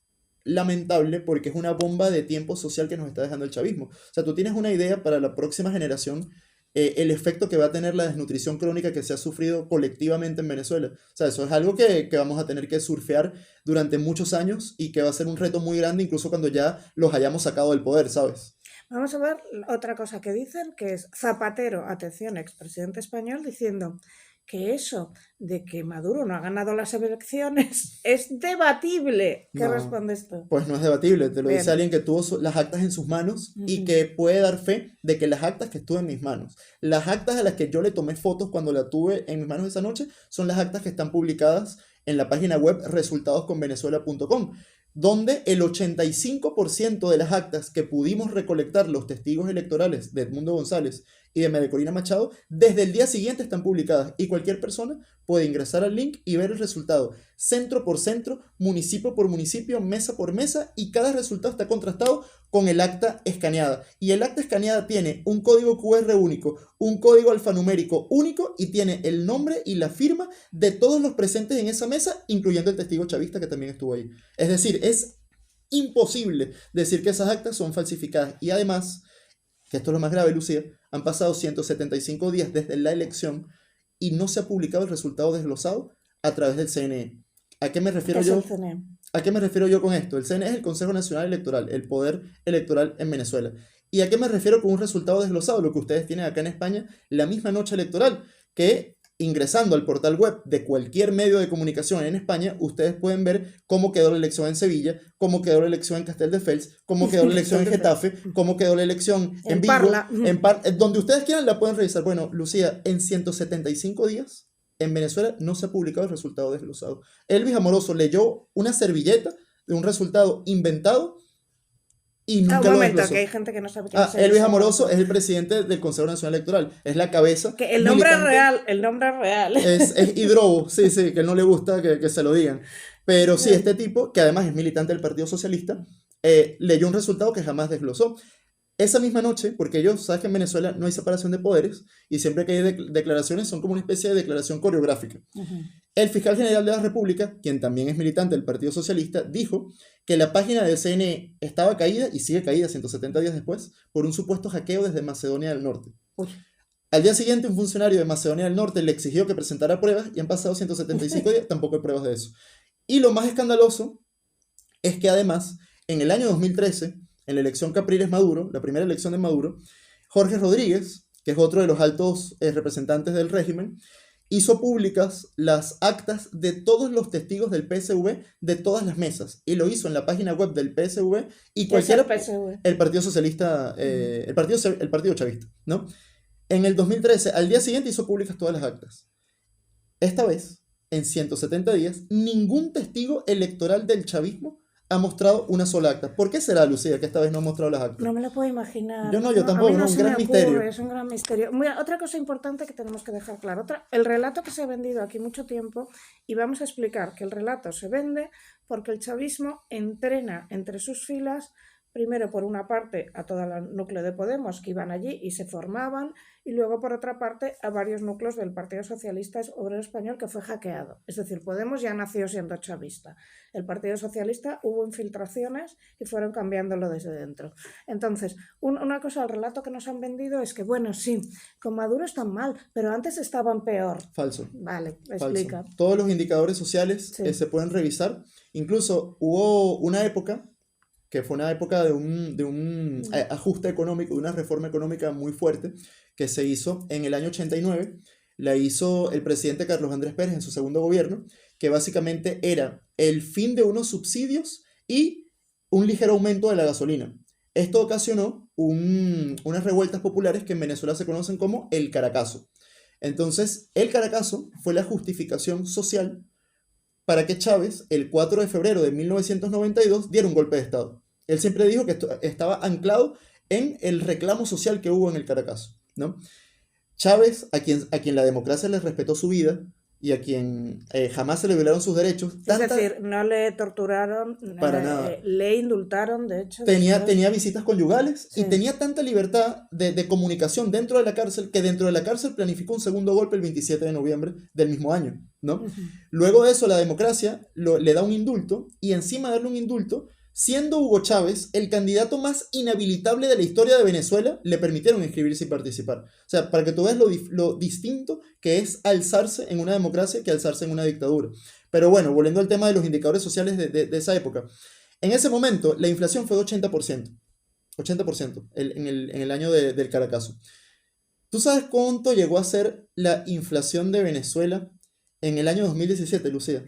Speaker 2: lamentable porque es una bomba de tiempo social que nos está dejando el chavismo. O sea, tú tienes una idea para la próxima generación, el efecto que va a tener la desnutrición crónica que se ha sufrido colectivamente en Venezuela. O sea, eso es algo que vamos a tener que surfear durante muchos años y que va a ser un reto muy grande incluso cuando ya los hayamos sacado del poder, ¿sabes?
Speaker 1: Vamos a ver otra cosa que dicen, que es Zapatero, atención, expresidente español, diciendo que eso de que Maduro no ha ganado las elecciones es debatible. ¿Qué
Speaker 2: No,
Speaker 1: respondes tú?
Speaker 2: pues no es debatible, te lo dice
Speaker 1: Bien.
Speaker 2: alguien que tuvo las actas en sus manos y que puede dar fe de que las actas que estuve en mis manos, las actas a las que yo le tomé fotos cuando la tuve en mis manos esa noche, son las actas que están publicadas en la página web resultadosconvenezuela.com, donde el 85% de las actas que pudimos recolectar los testigos electorales de Edmundo González y de María Corina Machado, desde el día siguiente están publicadas y cualquier persona puede ingresar al link y ver el resultado centro por centro, municipio por municipio, mesa por mesa, y cada resultado está contrastado con el acta escaneada. Y el acta escaneada tiene un código QR único, un código alfanumérico único y tiene el nombre y la firma de todos los presentes en esa mesa, incluyendo el testigo chavista que también estuvo ahí. Es decir, es imposible decir que esas actas son falsificadas. Y además, que esto es lo más grave, Lucía, han pasado 175 días desde la elección y no se ha publicado el resultado desglosado a través del CNE. ¿A qué me refiero
Speaker 1: ¿Qué es
Speaker 2: yo?
Speaker 1: el CNE?
Speaker 2: ¿A qué me refiero yo con esto? El CNE es el Consejo Nacional Electoral, el poder electoral en Venezuela. ¿Y a qué me refiero con un resultado desglosado? Lo que ustedes tienen acá en España la misma noche electoral, que ingresando al portal web de cualquier medio de comunicación en España, ustedes pueden ver cómo quedó la elección en Sevilla, cómo quedó la elección en Casteldefels, cómo quedó la elección en Getafe, cómo quedó la elección en Vigo,
Speaker 1: Parla.
Speaker 2: donde ustedes quieran la pueden revisar. Bueno, Lucía, en 175 días en Venezuela no se ha publicado el resultado desglosado. Elvis Amoroso leyó una servilleta de un resultado inventado y nunca
Speaker 1: un
Speaker 2: lo
Speaker 1: momento,
Speaker 2: desglosó.
Speaker 1: que hay gente que no sabe quién es
Speaker 2: Elvis Amoroso es el presidente del Consejo Nacional Electoral, es la cabeza.
Speaker 1: Que el nombre es
Speaker 2: militante,
Speaker 1: real, el nombre es real.
Speaker 2: Es Hidrobo, sí, que no le gusta que se lo digan. Pero sí, este tipo, que además es militante del Partido Socialista, leyó un resultado que jamás desglosó. Esa misma noche, porque ellos, sabes que en Venezuela no hay separación de poderes y siempre que hay declaraciones son como una especie de declaración coreográfica. El fiscal general de la República, quien también es militante del Partido Socialista, dijo que la página del CNE estaba caída y sigue caída 170 días después por un supuesto hackeo desde Macedonia del Norte.
Speaker 1: Uy.
Speaker 2: Al día siguiente, un funcionario de Macedonia del Norte le exigió que presentara pruebas y han pasado 175 días, tampoco hay pruebas de eso. Y lo más escandaloso es que además, en el año 2013, en la elección Capriles-Maduro, la primera elección de Maduro, Jorge Rodríguez, que es otro de los altos representantes del régimen, hizo públicas las actas de todos los testigos del PSV de todas las mesas y lo hizo en la página web del PSV y cualquiera el Partido Socialista, el partido chavista, ¿no? En el 2013, al día siguiente hizo públicas todas las actas. Esta vez, en 170 días, ningún testigo electoral del chavismo ha mostrado una sola acta. ¿Por qué será, Lucía, que esta vez no ha mostrado las actas?
Speaker 1: No me lo puedo imaginar.
Speaker 2: Yo tampoco,
Speaker 1: no
Speaker 2: es un gran misterio.
Speaker 1: Es un gran misterio. Mira, otra cosa importante que tenemos que dejar claro. El relato que se ha vendido aquí mucho tiempo, y vamos a explicar que el relato se vende porque el chavismo entrena entre sus filas primero por una parte a todo el núcleo de Podemos que iban allí y se formaban, y luego por otra parte a varios núcleos del Partido Socialista Obrero Español que fue hackeado. Es decir, Podemos ya nació siendo chavista. El Partido Socialista hubo infiltraciones y fueron cambiándolo desde dentro. Entonces, una cosa, el relato que nos han vendido es que, bueno, sí, con Maduro están mal, pero antes estaban peor.
Speaker 2: Falso.
Speaker 1: Vale,
Speaker 2: Falso.
Speaker 1: explica.
Speaker 2: Todos los indicadores sociales se pueden revisar. Incluso hubo una época que fue una época de un ajuste económico, de una reforma económica muy fuerte que se hizo en el año 89. La hizo el presidente Carlos Andrés Pérez en su segundo gobierno, que básicamente era el fin de unos subsidios y un ligero aumento de la gasolina. Esto ocasionó unas revueltas populares que en Venezuela se conocen como el Caracazo. Entonces, el Caracazo fue la justificación social para que Chávez, el 4 de febrero de 1992, diera un golpe de Estado. Él siempre dijo que esto estaba anclado en el reclamo social que hubo en el Caracazo, ¿no? Chávez, a quien la democracia le respetó su vida y a quien jamás se le violaron sus derechos.
Speaker 1: Es decir, no le torturaron,
Speaker 2: para nada.
Speaker 1: Le indultaron, de hecho.
Speaker 2: Tenía visitas conyugales y tenía tanta libertad de comunicación dentro de la cárcel que dentro de la cárcel planificó un segundo golpe el 27 de noviembre del mismo año, ¿no? Luego de eso la democracia le da un indulto y encima de darle un indulto, siendo Hugo Chávez el candidato más inhabilitable de la historia de Venezuela, le permitieron inscribirse y participar. O sea, para que tú veas lo distinto que es alzarse en una democracia que alzarse en una dictadura. Pero bueno, volviendo al tema de los indicadores sociales de esa época. En ese momento, la inflación fue de 80%. 80% en el año del Caracazo. ¿Tú sabes cuánto llegó a ser la inflación de Venezuela en el año 2017, Lucía?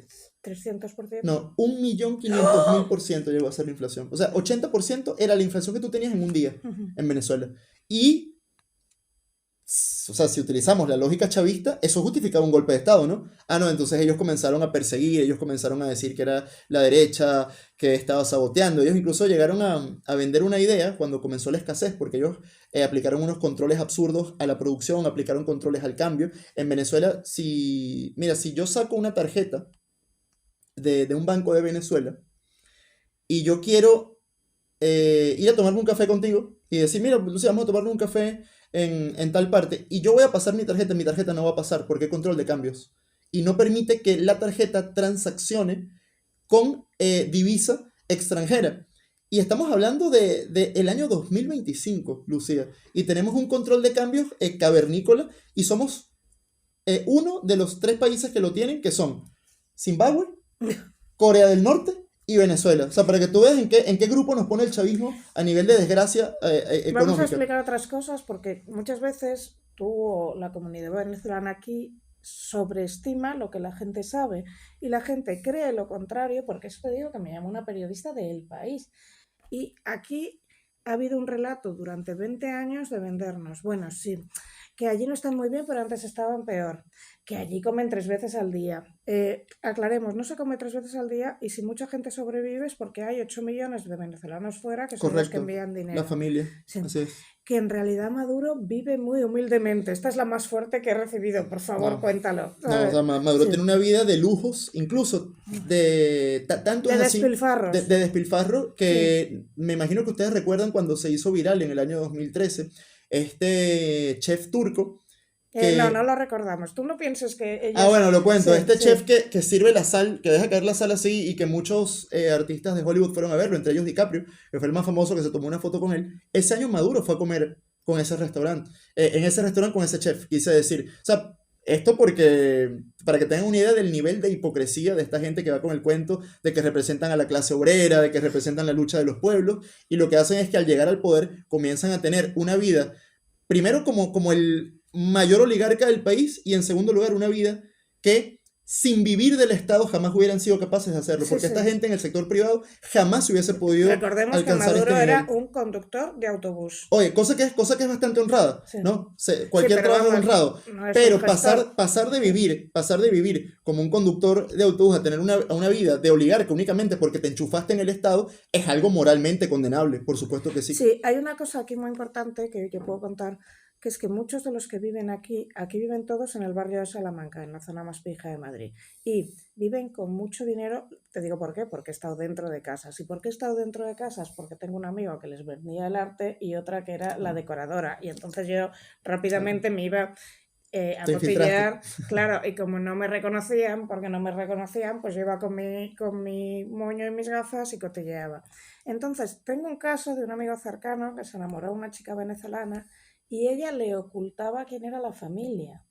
Speaker 1: 300%.
Speaker 2: No, 1.500.000% llegó a ser la inflación. O sea, 80% era la inflación que tú tenías en un día en Venezuela. Y, o sea, si utilizamos la lógica chavista, eso justificaba un golpe de Estado, ¿no? Ah, no, entonces ellos comenzaron a perseguir, ellos comenzaron a decir que era la derecha, que estaba saboteando. Ellos incluso llegaron a vender una idea cuando comenzó la escasez, porque ellos aplicaron unos controles absurdos a la producción, aplicaron controles al cambio. En Venezuela, si yo saco una tarjeta de un banco de Venezuela y yo quiero ir a tomarme un café contigo y decir, mira, Lucía, vamos a tomarme un café en tal parte y yo voy a pasar mi tarjeta no va a pasar porque hay control de cambios y no permite que la tarjeta transaccione con divisa extranjera. Y estamos hablando de el año 2025, Lucía, y tenemos un control de cambios cavernícola y somos uno de los 3 países que lo tienen, que son Zimbabue, Corea del Norte y Venezuela. O sea, para que tú veas en qué grupo nos pone el chavismo a nivel de desgracia económica.
Speaker 1: Vamos a explicar otras cosas porque muchas veces tú o la comunidad venezolana aquí sobreestima lo que la gente sabe y la gente cree lo contrario, porque eso te digo que me llama una periodista del País. Y aquí ha habido un relato durante 20 años de vendernos. Bueno, sí, que allí no están muy bien, pero antes estaban peor. Que allí comen 3 veces al día. Aclaremos, no se come 3 veces al día y si mucha gente sobrevive es porque hay 8 millones de venezolanos fuera que son los que envían dinero.
Speaker 2: La familia, sí. Así es.
Speaker 1: Que en realidad Maduro vive muy humildemente. Esta es la más fuerte que he recibido, por favor, cuéntalo.
Speaker 2: No, o sea, Maduro tiene una vida de lujos, incluso tanto
Speaker 1: de
Speaker 2: así,
Speaker 1: despilfarros.
Speaker 2: De despilfarro, que me imagino que ustedes recuerdan cuando se hizo viral en el año 2013, este chef turco.
Speaker 1: No lo recordamos. Tú no pienses que ellos...
Speaker 2: bueno, lo cuento. Chef que sirve la sal, que deja caer la sal así y que muchos artistas de Hollywood fueron a verlo, entre ellos DiCaprio, que fue el más famoso que se tomó una foto con él. Ese año Maduro fue a comer con ese restaurante, en ese restaurante con ese chef, quise decir. O sea, esto porque, para que tengan una idea del nivel de hipocresía de esta gente que va con el cuento de que representan a la clase obrera, de que representan la lucha de los pueblos, y lo que hacen es que al llegar al poder comienzan a tener una vida, primero como el mayor oligarca del país y en segundo lugar una vida que sin vivir del Estado jamás hubieran sido capaces de hacerlo, porque esta gente en el sector privado jamás hubiese podido
Speaker 1: Recordemos
Speaker 2: alcanzar
Speaker 1: que Maduro
Speaker 2: este nivel.
Speaker 1: era un conductor de autobús.
Speaker 2: Oye, cosa que es bastante honrada, ¿no? Cualquier trabajo es honrado, pero pasar de vivir como un conductor de autobús a tener una vida de oligarca únicamente porque te enchufaste en el Estado es algo moralmente condenable, por supuesto que sí.
Speaker 1: Sí, hay una cosa aquí muy importante que yo puedo contar, que es que muchos de los que viven aquí viven todos en el barrio de Salamanca, en la zona más pija de Madrid, y viven con mucho dinero. Te digo por qué, porque he estado dentro de casas. ¿Y por qué he estado dentro de casas? Porque tengo un amigo que les vendía el arte y otra que era la decoradora, y entonces yo rápidamente me iba a
Speaker 2: Te
Speaker 1: cotillear,
Speaker 2: infiltraste.
Speaker 1: claro, y como no me reconocían, porque no me reconocían, pues yo iba con mi moño y mis gafas y cotilleaba. Entonces, tengo un caso de un amigo cercano que se enamoró de una chica venezolana y ella le ocultaba quién era la familia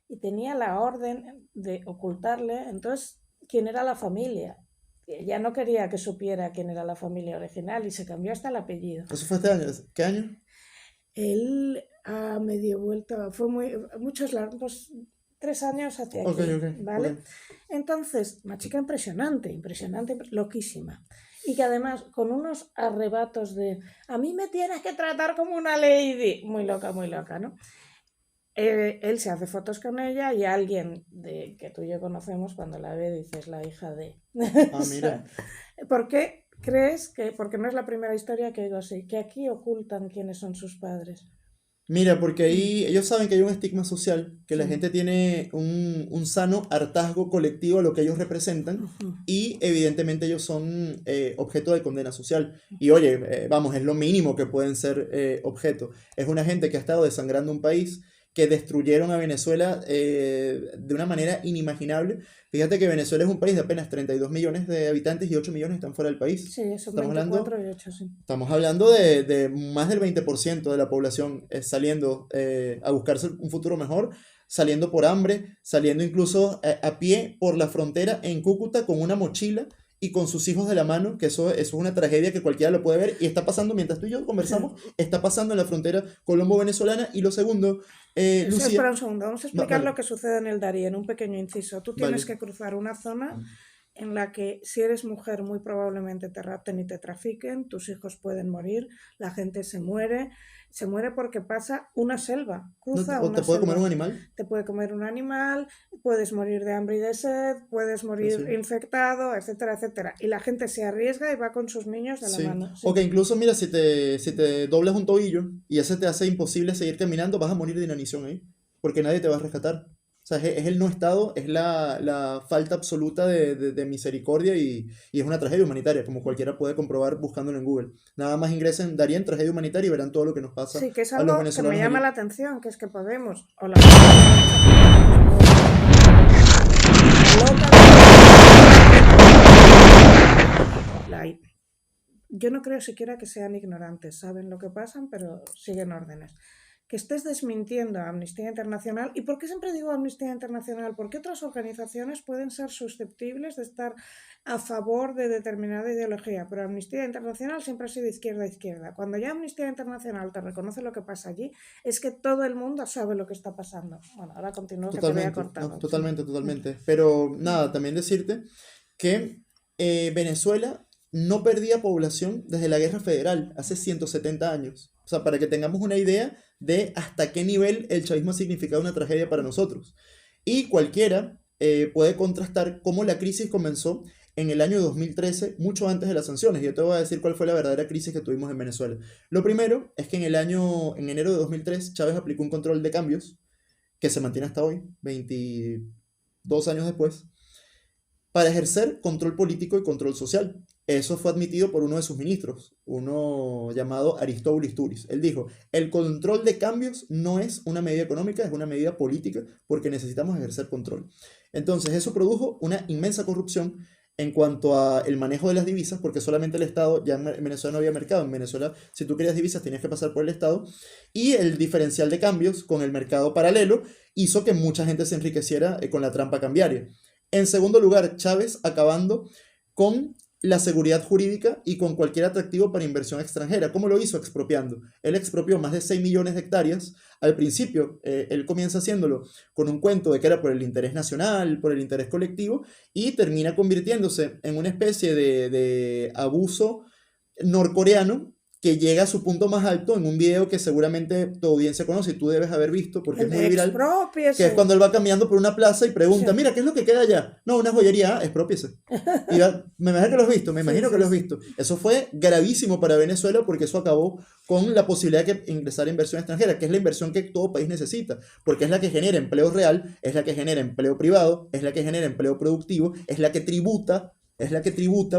Speaker 1: y tenía la orden de ocultarle, entonces, quién era la familia. Ella no quería que supiera quién era la familia original y se cambió hasta el apellido.
Speaker 2: Eso fue este año. ¿Qué año?
Speaker 1: Él a medio vuelta, fue muchos largos, 3 años hacia
Speaker 2: Ok,
Speaker 1: aquí,
Speaker 2: ok,
Speaker 1: ¿vale?
Speaker 2: ok.
Speaker 1: Entonces, una chica impresionante, impresionante, loquísima. Y que además, con unos arrebatos de, a mí me tienes que tratar como una lady, muy loca, ¿no? Él se hace fotos con ella y alguien que tú y yo conocemos, cuando la ve, dices, la hija de...
Speaker 2: Ah, mira.
Speaker 1: ¿Por qué crees que, porque no es la primera historia que digo así, que aquí ocultan quiénes son sus padres?
Speaker 2: Mira, porque ahí ellos saben que hay un estigma social, que la
Speaker 1: Sí.
Speaker 2: gente tiene un sano hartazgo colectivo a lo que ellos representan
Speaker 1: Ujú.
Speaker 2: y evidentemente ellos son objeto de condena social. Y oye, vamos, es lo mínimo que pueden ser objeto. Es una gente que ha estado desangrando un país, que destruyeron a Venezuela de una manera inimaginable. Fíjate que Venezuela es un país de apenas 32 millones de habitantes y 8 millones están fuera del país.
Speaker 1: Sí, son
Speaker 2: Estamos hablando
Speaker 1: 24 y 8, sí.
Speaker 2: Estamos hablando de más del 20% de la población saliendo a buscarse un futuro mejor, saliendo por hambre, saliendo incluso a pie por la frontera en Cúcuta con una mochila y con sus hijos de la mano, que eso es una tragedia que cualquiera lo puede ver y está pasando mientras tú y yo conversamos, está pasando en la frontera colombo-venezolana. Y lo segundo, Lucía,
Speaker 1: Espera un segundo, vamos a explicar lo
Speaker 2: vale,
Speaker 1: que sucede en el Darién, un pequeño inciso. Tú tienes
Speaker 2: vale,
Speaker 1: que cruzar una zona en la que si eres mujer muy probablemente te rapten y te trafiquen, tus hijos pueden morir, la gente se muere porque pasa una selva, cruza
Speaker 2: ¿O te
Speaker 1: una
Speaker 2: puede comer un
Speaker 1: selva.
Speaker 2: animal?
Speaker 1: Te puede comer un animal, puedes morir de hambre y de sed, puedes morir
Speaker 2: Así.
Speaker 1: infectado, etcétera, etcétera. Y la gente se arriesga y va con sus niños de la
Speaker 2: Sí.
Speaker 1: mano.
Speaker 2: O
Speaker 1: Sí.
Speaker 2: que incluso, mira, si te doblas un tobillo y ese te hace imposible seguir caminando, vas a morir de inanición ahí, porque nadie te va a rescatar. O sea, es el no estado, es la falta absoluta de misericordia y es una tragedia humanitaria, como cualquiera puede comprobar buscándolo en Google. Nada más ingresen Darien, tragedia humanitaria, y verán todo lo que nos pasa
Speaker 1: Sí, que es
Speaker 2: a los
Speaker 1: algo que me
Speaker 2: venezolanos
Speaker 1: llama la
Speaker 2: allí.
Speaker 1: atención, que es que Podemos, o la derecha política, la- yo no creo siquiera que sean ignorantes, saben lo que pasan, pero siguen órdenes. Que estés desmintiendo a Amnistía Internacional. ¿Y por qué siempre digo Amnistía Internacional? Porque otras organizaciones pueden ser susceptibles de estar a favor de determinada ideología, pero Amnistía Internacional siempre ha sido izquierda a izquierda. Cuando ya Amnistía Internacional te reconoce lo que pasa allí, es que todo el mundo sabe lo que está pasando. Bueno, ahora continúo que te había
Speaker 2: Totalmente, no,
Speaker 1: cortado. Sí.
Speaker 2: totalmente, totalmente. Pero nada, también decirte que Venezuela no perdía población desde la Guerra Federal, hace 170 años. O sea, para que tengamos una idea de hasta qué nivel el chavismo ha significado una tragedia para nosotros. Y cualquiera puede contrastar cómo la crisis comenzó en el año 2013, mucho antes de las sanciones. Yo te voy a decir cuál fue la verdadera crisis que tuvimos en Venezuela. Lo primero es que en enero de 2003, Chávez aplicó un control de cambios que se mantiene hasta hoy, 22 años después, para ejercer control político y control social. Eso fue admitido por uno de sus ministros, uno llamado Aristóbulo Istúriz. Él dijo, el control de cambios no es una medida económica, es una medida política porque necesitamos ejercer control. Entonces eso produjo una inmensa corrupción en cuanto a el manejo de las divisas, porque solamente el Estado, ya en Venezuela no había mercado, en Venezuela si tú querías divisas tenías que pasar por el Estado, y el diferencial de cambios con el mercado paralelo hizo que mucha gente se enriqueciera con la trampa cambiaria. En segundo lugar, Chávez acabando con la seguridad jurídica y con cualquier atractivo para inversión extranjera. ¿Cómo lo hizo? Expropiando. Él expropió más de 6 millones de hectáreas. Al principio, él comienza haciéndolo con un cuento de que era por el interés nacional, por el interés colectivo, y termina convirtiéndose en una especie de abuso norcoreano que llega a su punto más alto en un video que seguramente tu audiencia conoce y tú debes haber visto porque es
Speaker 1: El
Speaker 2: muy
Speaker 1: de
Speaker 2: viral, que es
Speaker 1: expropiese.
Speaker 2: cuando él va caminando por una plaza y pregunta,
Speaker 1: Sí.
Speaker 2: mira, ¿qué es lo que queda allá? No, una joyería, expropiese. Me imagino que lo has visto, me
Speaker 1: Sí,
Speaker 2: imagino que
Speaker 1: sí,
Speaker 2: lo has
Speaker 1: sí.
Speaker 2: visto. Eso fue gravísimo para Venezuela porque eso acabó con la posibilidad de que ingresara inversión extranjera, que es la inversión que todo país necesita, porque es la que genera empleo real, es la que genera empleo privado, es la que genera empleo productivo, es la que tributa,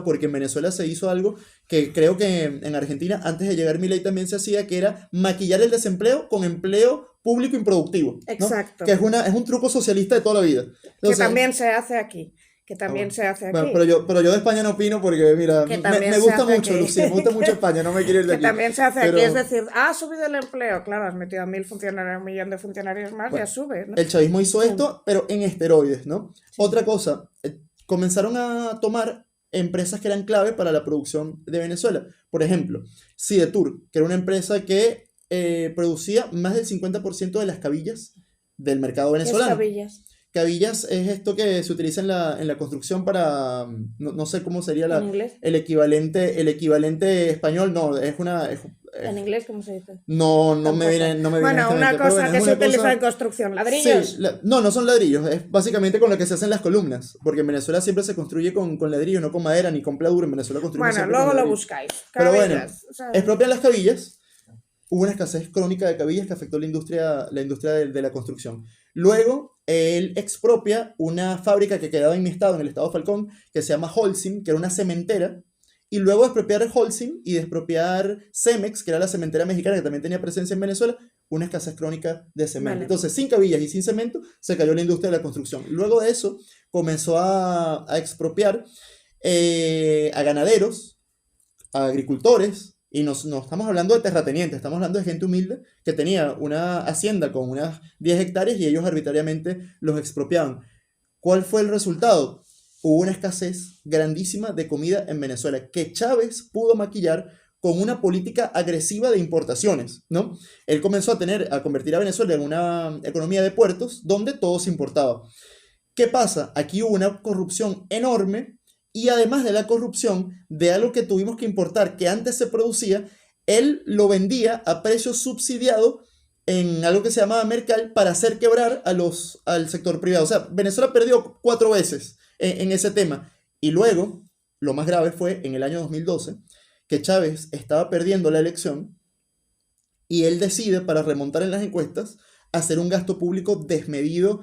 Speaker 2: porque en Venezuela se hizo algo que creo que en Argentina, antes de llegar Milei también se hacía, que era maquillar el desempleo con empleo público improductivo, ¿no? Que
Speaker 1: Exacto.
Speaker 2: es un truco socialista de toda la vida.
Speaker 1: Que
Speaker 2: Entonces,
Speaker 1: también se hace aquí. Que también
Speaker 2: bueno.
Speaker 1: se hace
Speaker 2: Bueno,
Speaker 1: aquí.
Speaker 2: pero yo de España no opino porque, mira,
Speaker 1: Que
Speaker 2: me
Speaker 1: también se
Speaker 2: gusta
Speaker 1: hace
Speaker 2: mucho,
Speaker 1: aquí.
Speaker 2: Lucía, me gusta mucho España, no me quiero ir de
Speaker 1: Que
Speaker 2: aquí.
Speaker 1: también se hace aquí. Es
Speaker 2: Pero,
Speaker 1: decir, ha subido el empleo. Claro, has metido a 1.000 funcionarios, 1 millón de funcionarios más, ya
Speaker 2: bueno,
Speaker 1: sube, ¿no?
Speaker 2: el chavismo hizo
Speaker 1: Sí,
Speaker 2: esto, pero en esteroides, ¿no?
Speaker 1: sí.
Speaker 2: Otra cosa, comenzaron a tomar empresas que eran clave para la producción de Venezuela. Por ejemplo, Sidetur, que era una empresa que producía más del 50% de las cabillas del mercado
Speaker 1: ¿Qué es
Speaker 2: venezolano.
Speaker 1: Cabillas?
Speaker 2: Cabillas es esto que se utiliza en la construcción para, no sé cómo sería
Speaker 1: ¿En inglés?
Speaker 2: el equivalente español, no,
Speaker 1: ¿En inglés cómo se dice?
Speaker 2: no me
Speaker 1: Tampoco.
Speaker 2: viene en
Speaker 1: Bueno,
Speaker 2: este
Speaker 1: una
Speaker 2: mente, pero
Speaker 1: cosa
Speaker 2: bueno,
Speaker 1: que
Speaker 2: es
Speaker 1: se
Speaker 2: una
Speaker 1: utiliza en
Speaker 2: cosa,
Speaker 1: construcción.
Speaker 2: sí,
Speaker 1: ¿Ladrillos?
Speaker 2: no son ladrillos, es básicamente con lo que se hacen las columnas, porque en Venezuela siempre se construye con ladrillo, no con madera ni con pladur, en Venezuela construimos
Speaker 1: Bueno,
Speaker 2: siempre con
Speaker 1: luego lo
Speaker 2: ladrillo.
Speaker 1: buscáis.
Speaker 2: Pero bueno,
Speaker 1: Cabillas. O sea,
Speaker 2: expropian las cabillas. Hubo una escasez crónica de cabillas que afectó la industria de la construcción. Luego, él expropia una fábrica que quedaba en mi estado, en el estado de Falcón, que se llama Holcim, que era una cementera. Y luego de expropiar Holcim y de expropiar Cemex, que era la cementera mexicana que también tenía presencia en Venezuela, una escasez crónica de cemento.
Speaker 1: vale.
Speaker 2: Entonces, sin cabillas y sin cemento, se cayó la industria de la construcción. Luego de eso, comenzó a expropiar a ganaderos, a agricultores, y no estamos hablando de terratenientes, estamos hablando de gente humilde que tenía una hacienda con unas 10 hectáreas y ellos arbitrariamente los expropiaban. ¿Cuál fue el resultado? Hubo una escasez grandísima de comida en Venezuela que Chávez pudo maquillar con una política agresiva de importaciones, ¿no? Él comenzó a convertir a Venezuela en una economía de puertos donde todo se importaba. ¿Qué pasa? Aquí hubo una corrupción enorme y además de la corrupción, de algo que tuvimos que importar que antes se producía, él lo vendía a precio subsidiado en algo que se llamaba Mercal para hacer quebrar al sector privado. O sea, Venezuela perdió 4 veces en ese tema. Y luego, lo más grave fue en el año 2012, que Chávez estaba perdiendo la elección y él decide, para remontar en las encuestas, hacer un gasto público desmedido,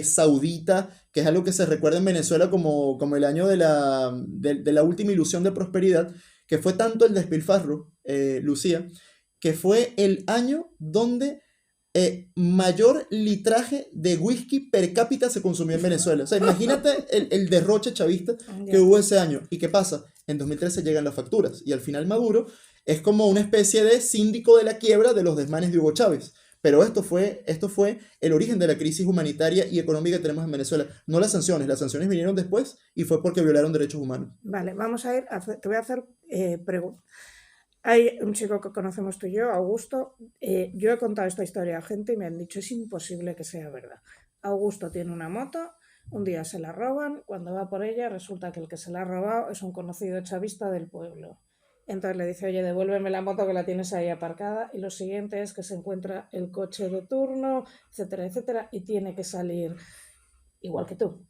Speaker 2: saudita, que es algo que se recuerda en Venezuela como el año de la última ilusión de prosperidad, que fue tanto el despilfarro, Lucía, que fue el año donde mayor litraje de whisky per cápita se consumió en Venezuela. O sea, imagínate el derroche chavista que
Speaker 1: Ya.
Speaker 2: hubo ese año. ¿Y qué pasa? En 2013 llegan las facturas y al final Maduro es como una especie de síndico de la quiebra de los desmanes de Hugo Chávez. Pero esto fue el origen de la crisis humanitaria y económica que tenemos en Venezuela. No las sanciones vinieron después y fue porque violaron derechos humanos.
Speaker 1: Vale, vamos a ir. Te voy a hacer preguntas. Hay un chico que conocemos tú y yo, Augusto. Yo he contado esta historia a gente y me han dicho es imposible que sea verdad. Augusto tiene una moto, un día se la roban, cuando va por ella resulta que el que se la ha robado es un conocido chavista del pueblo. Entonces le dice, oye, devuélveme la moto que la tienes ahí aparcada. Y lo siguiente es que se encuentra el coche de turno, etcétera, etcétera, y tiene que salir igual que tú.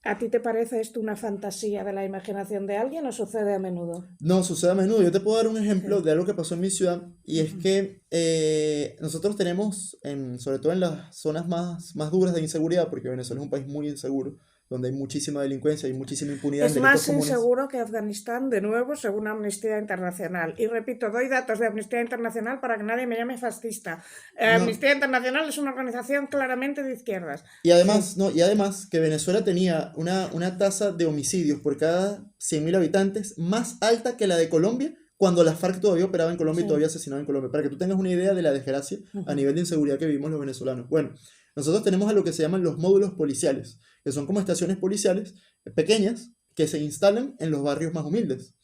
Speaker 1: ¿A ti te parece esto una fantasía de la imaginación de alguien o sucede a menudo?
Speaker 2: No, sucede a menudo. Yo te puedo dar un ejemplo
Speaker 1: Sí.
Speaker 2: de algo que pasó en mi ciudad y es
Speaker 1: Ujú.
Speaker 2: que nosotros tenemos, sobre todo en las zonas más duras de inseguridad, porque Venezuela es un país muy inseguro, donde hay muchísima delincuencia y muchísima impunidad en
Speaker 1: Es
Speaker 2: delitos
Speaker 1: más
Speaker 2: comunes.
Speaker 1: inseguro que Afganistán, de nuevo, según Amnistía Internacional. Y repito, doy datos de Amnistía Internacional para que nadie me llame fascista.
Speaker 2: No,
Speaker 1: Amnistía Internacional es una organización claramente de izquierdas.
Speaker 2: y
Speaker 1: Sí,
Speaker 2: además, no, y además que Venezuela tenía una tasa de homicidios por cada 100.000 habitantes más alta que la de Colombia cuando la FARC todavía operaba en Colombia y
Speaker 1: sí.
Speaker 2: todavía asesinaba en Colombia. Para que tú tengas una idea de la desgracia a
Speaker 1: Ujú.
Speaker 2: nivel de inseguridad que vivimos los venezolanos. Bueno, nosotros tenemos a lo que se llaman los módulos policiales, que son como estaciones policiales pequeñas que se instalan en los barrios más humildes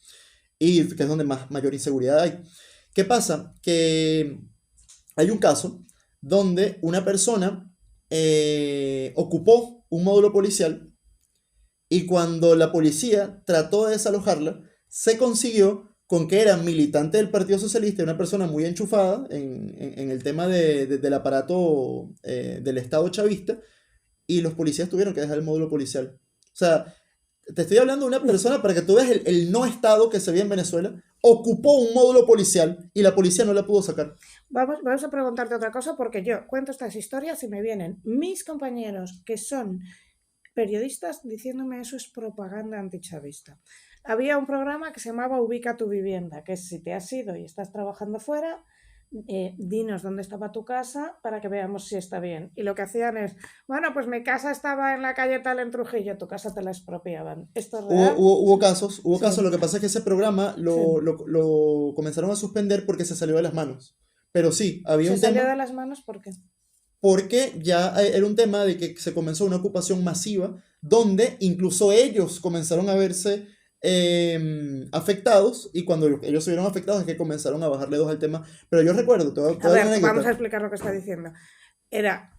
Speaker 2: y que es donde mayor inseguridad hay. ¿Qué pasa? Que hay un caso donde una persona ocupó un módulo policial y cuando la policía trató de desalojarla, se consiguió con que era militante del Partido Socialista, una persona muy enchufada en el tema del aparato del Estado chavista, y los policías tuvieron que dejar el módulo policial. O sea, te estoy hablando de una persona para que tú veas el no Estado que se ve en Venezuela, ocupó un módulo policial y la policía no la pudo sacar.
Speaker 1: Vamos a preguntarte otra cosa, porque yo cuento estas historias y me vienen mis compañeros que son periodistas diciéndome eso es propaganda antichavista. Había un programa que se llamaba Ubica tu vivienda, que es si te has ido y estás trabajando fuera, dinos dónde estaba tu casa para que veamos si está bien. Y lo que hacían es, bueno, pues mi casa estaba en la calle tal en Trujillo, tu casa te la expropiaban. ¿Esto es real?
Speaker 2: Hubo casos,
Speaker 1: Sí.
Speaker 2: lo que pasa es que ese programa
Speaker 1: Sí.
Speaker 2: lo comenzaron a suspender porque se salió de las manos. Pero sí, había
Speaker 1: ¿Se
Speaker 2: un
Speaker 1: salió
Speaker 2: tema,
Speaker 1: de las manos? ¿Por qué?
Speaker 2: porque ya era un tema de que se comenzó una ocupación masiva, donde incluso ellos comenzaron a verse afectados, y cuando ellos se vieron afectados es que comenzaron a bajarle dos al tema. Pero yo recuerdo,
Speaker 1: A
Speaker 2: te voy a dar
Speaker 1: ver,
Speaker 2: una
Speaker 1: vamos a
Speaker 2: anécdota.
Speaker 1: explicar lo que está diciendo. Era,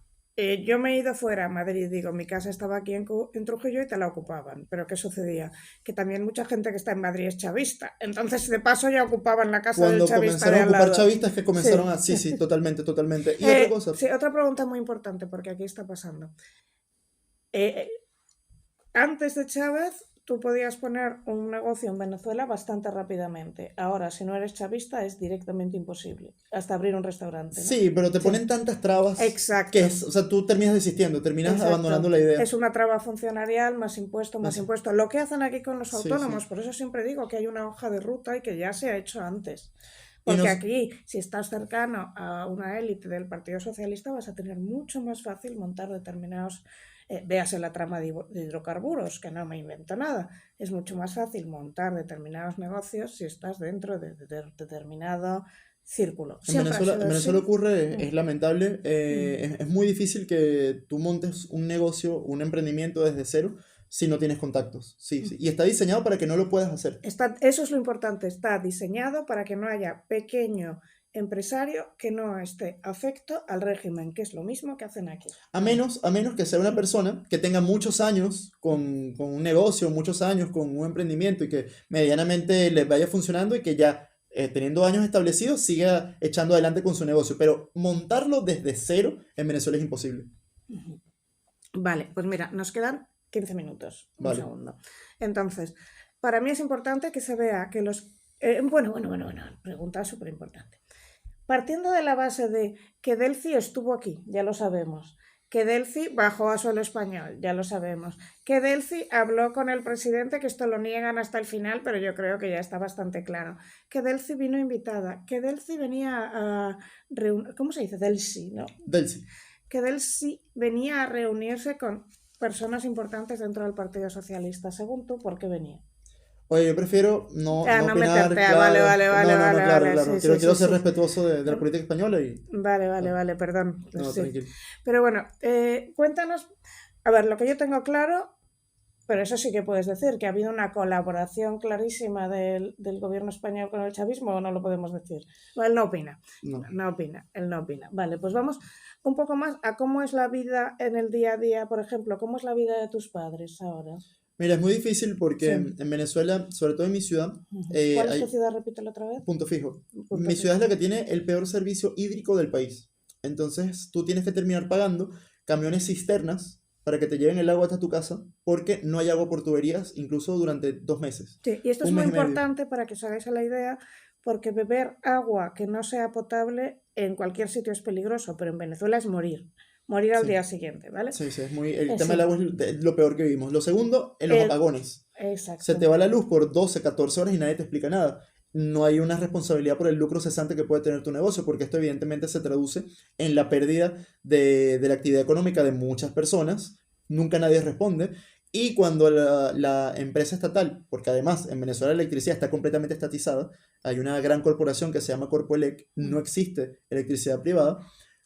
Speaker 1: yo me he ido fuera a Madrid, digo, mi casa estaba aquí en Trujillo y te la ocupaban. Pero ¿qué sucedía? Que también mucha gente que está en Madrid es chavista. Entonces, de paso, ya ocupaban la casa del
Speaker 2: Cuando
Speaker 1: chavista de
Speaker 2: comenzaron a
Speaker 1: al
Speaker 2: ocupar
Speaker 1: lado.
Speaker 2: chavistas, que comenzaron
Speaker 1: Sí.
Speaker 2: a... Sí, sí, totalmente, totalmente. Y otra cosa,
Speaker 1: Sí, otra pregunta muy importante, porque aquí está pasando. Eh, Antes de Chávez, tú podías poner un negocio en Venezuela bastante rápidamente. Ahora, si no eres chavista, es directamente imposible. Hasta abrir un restaurante, ¿no?
Speaker 2: sí, pero te
Speaker 1: Sí.
Speaker 2: ponen tantas trabas que
Speaker 1: Exacto.
Speaker 2: es, o sea, tú terminas desistiendo, terminas abandonando
Speaker 1: Exacto.
Speaker 2: la idea.
Speaker 1: Es una traba funcionarial, más impuesto, más
Speaker 2: Así.
Speaker 1: impuesto. Lo que hacen aquí con los
Speaker 2: Sí,
Speaker 1: autónomos,
Speaker 2: sí.
Speaker 1: por eso siempre digo que hay una hoja de ruta y que ya se ha hecho antes.
Speaker 2: Y
Speaker 1: Porque
Speaker 2: nos,
Speaker 1: aquí, si estás cercano a una élite del Partido Socialista, vas a tener mucho más fácil montar determinados, véase la trama de hidrocarburos, que no me invento nada, es mucho más fácil montar determinados negocios si estás dentro de determinado círculo. Siempre ha sido
Speaker 2: En Venezuela
Speaker 1: así.
Speaker 2: ocurre, es
Speaker 1: Mm,
Speaker 2: lamentable,
Speaker 1: mm.
Speaker 2: es muy difícil que tú montes un negocio, un emprendimiento desde cero si no tienes contactos. Sí, sí. Y está diseñado para que no lo puedas hacer.
Speaker 1: Eso es lo importante, está diseñado para que no haya pequeño empresario que no esté afecto al régimen, que es lo mismo que hacen aquí.
Speaker 2: A menos que sea una persona que tenga muchos años con un negocio, muchos años con un emprendimiento y que medianamente les vaya funcionando y que ya teniendo años establecidos siga echando adelante con su negocio. Pero montarlo desde cero en Venezuela es imposible.
Speaker 1: Vale, pues mira, nos quedan 15 minutos, un
Speaker 2: Vale.
Speaker 1: segundo. Entonces, para mí es importante que se vea que los... bueno, pregunta súper importante. Partiendo de la base de que Delphi estuvo aquí, ya lo sabemos, que Delphi bajó a suelo español, ya lo sabemos, que Delphi habló con el presidente, que esto lo niegan hasta el final, pero yo creo que ya está bastante claro, que Delphi vino invitada, que Delphi venía a ¿cómo se dice? Delphi, ¿no?
Speaker 2: Delcy.
Speaker 1: Que Delphi venía a reunirse con personas importantes dentro del Partido Socialista, según tú, ¿por qué venía?
Speaker 2: Oye, yo prefiero no
Speaker 1: No
Speaker 2: opinar,
Speaker 1: meterte,
Speaker 2: claro.
Speaker 1: vale,
Speaker 2: Claro,
Speaker 1: vale,
Speaker 2: claro.
Speaker 1: sí, sí,
Speaker 2: Quiero
Speaker 1: sí,
Speaker 2: ser
Speaker 1: sí.
Speaker 2: respetuoso de la política española y...
Speaker 1: Vale,
Speaker 2: No,
Speaker 1: vale, perdón.
Speaker 2: no,
Speaker 1: Sí.
Speaker 2: tranquilo.
Speaker 1: Pero bueno, cuéntanos, a ver, lo que yo tengo claro, pero eso sí que puedes decir, que ha habido una colaboración clarísima del gobierno español con el chavismo, o no lo podemos decir. No, él no opina,
Speaker 2: No.
Speaker 1: él no opina. Vale, pues vamos un poco más a cómo es la vida en el día a día, por ejemplo, cómo es la vida de tus padres ahora.
Speaker 2: Mira, es muy difícil porque
Speaker 1: Sí.
Speaker 2: en Venezuela, sobre todo en mi ciudad,
Speaker 1: ¿Cuál es tu
Speaker 2: hay
Speaker 1: ciudad? Repítelo otra vez.
Speaker 2: punto fijo.
Speaker 1: Punto
Speaker 2: Mi ciudad es
Speaker 1: fijo.
Speaker 2: la que tiene el peor servicio hídrico del país. Entonces, tú tienes que terminar pagando camiones cisternas para que te lleven el agua hasta tu casa porque no hay agua por tuberías, incluso durante 2 meses.
Speaker 1: Sí, y esto es
Speaker 2: Un
Speaker 1: muy
Speaker 2: mes y medio.
Speaker 1: importante para que os hagáis a la idea, porque beber agua que no sea potable en cualquier sitio es peligroso, pero en Venezuela es morir. Morir al
Speaker 2: Sí,
Speaker 1: día siguiente, ¿vale?
Speaker 2: sí, sí, es muy... El tema del
Speaker 1: Sí.
Speaker 2: agua es lo peor que vivimos. Lo segundo, en los apagones. Se te
Speaker 1: Exacto.
Speaker 2: va la luz por 12, 14 horas y nadie te explica nada. No hay una responsabilidad por el lucro cesante que puede tener tu negocio, porque esto evidentemente se traduce en la pérdida de la actividad económica de muchas personas. Nunca nadie responde. Y cuando la empresa estatal, porque además en Venezuela la electricidad está completamente estatizada, hay una gran corporación que se llama Corpoelec, no existe electricidad privada.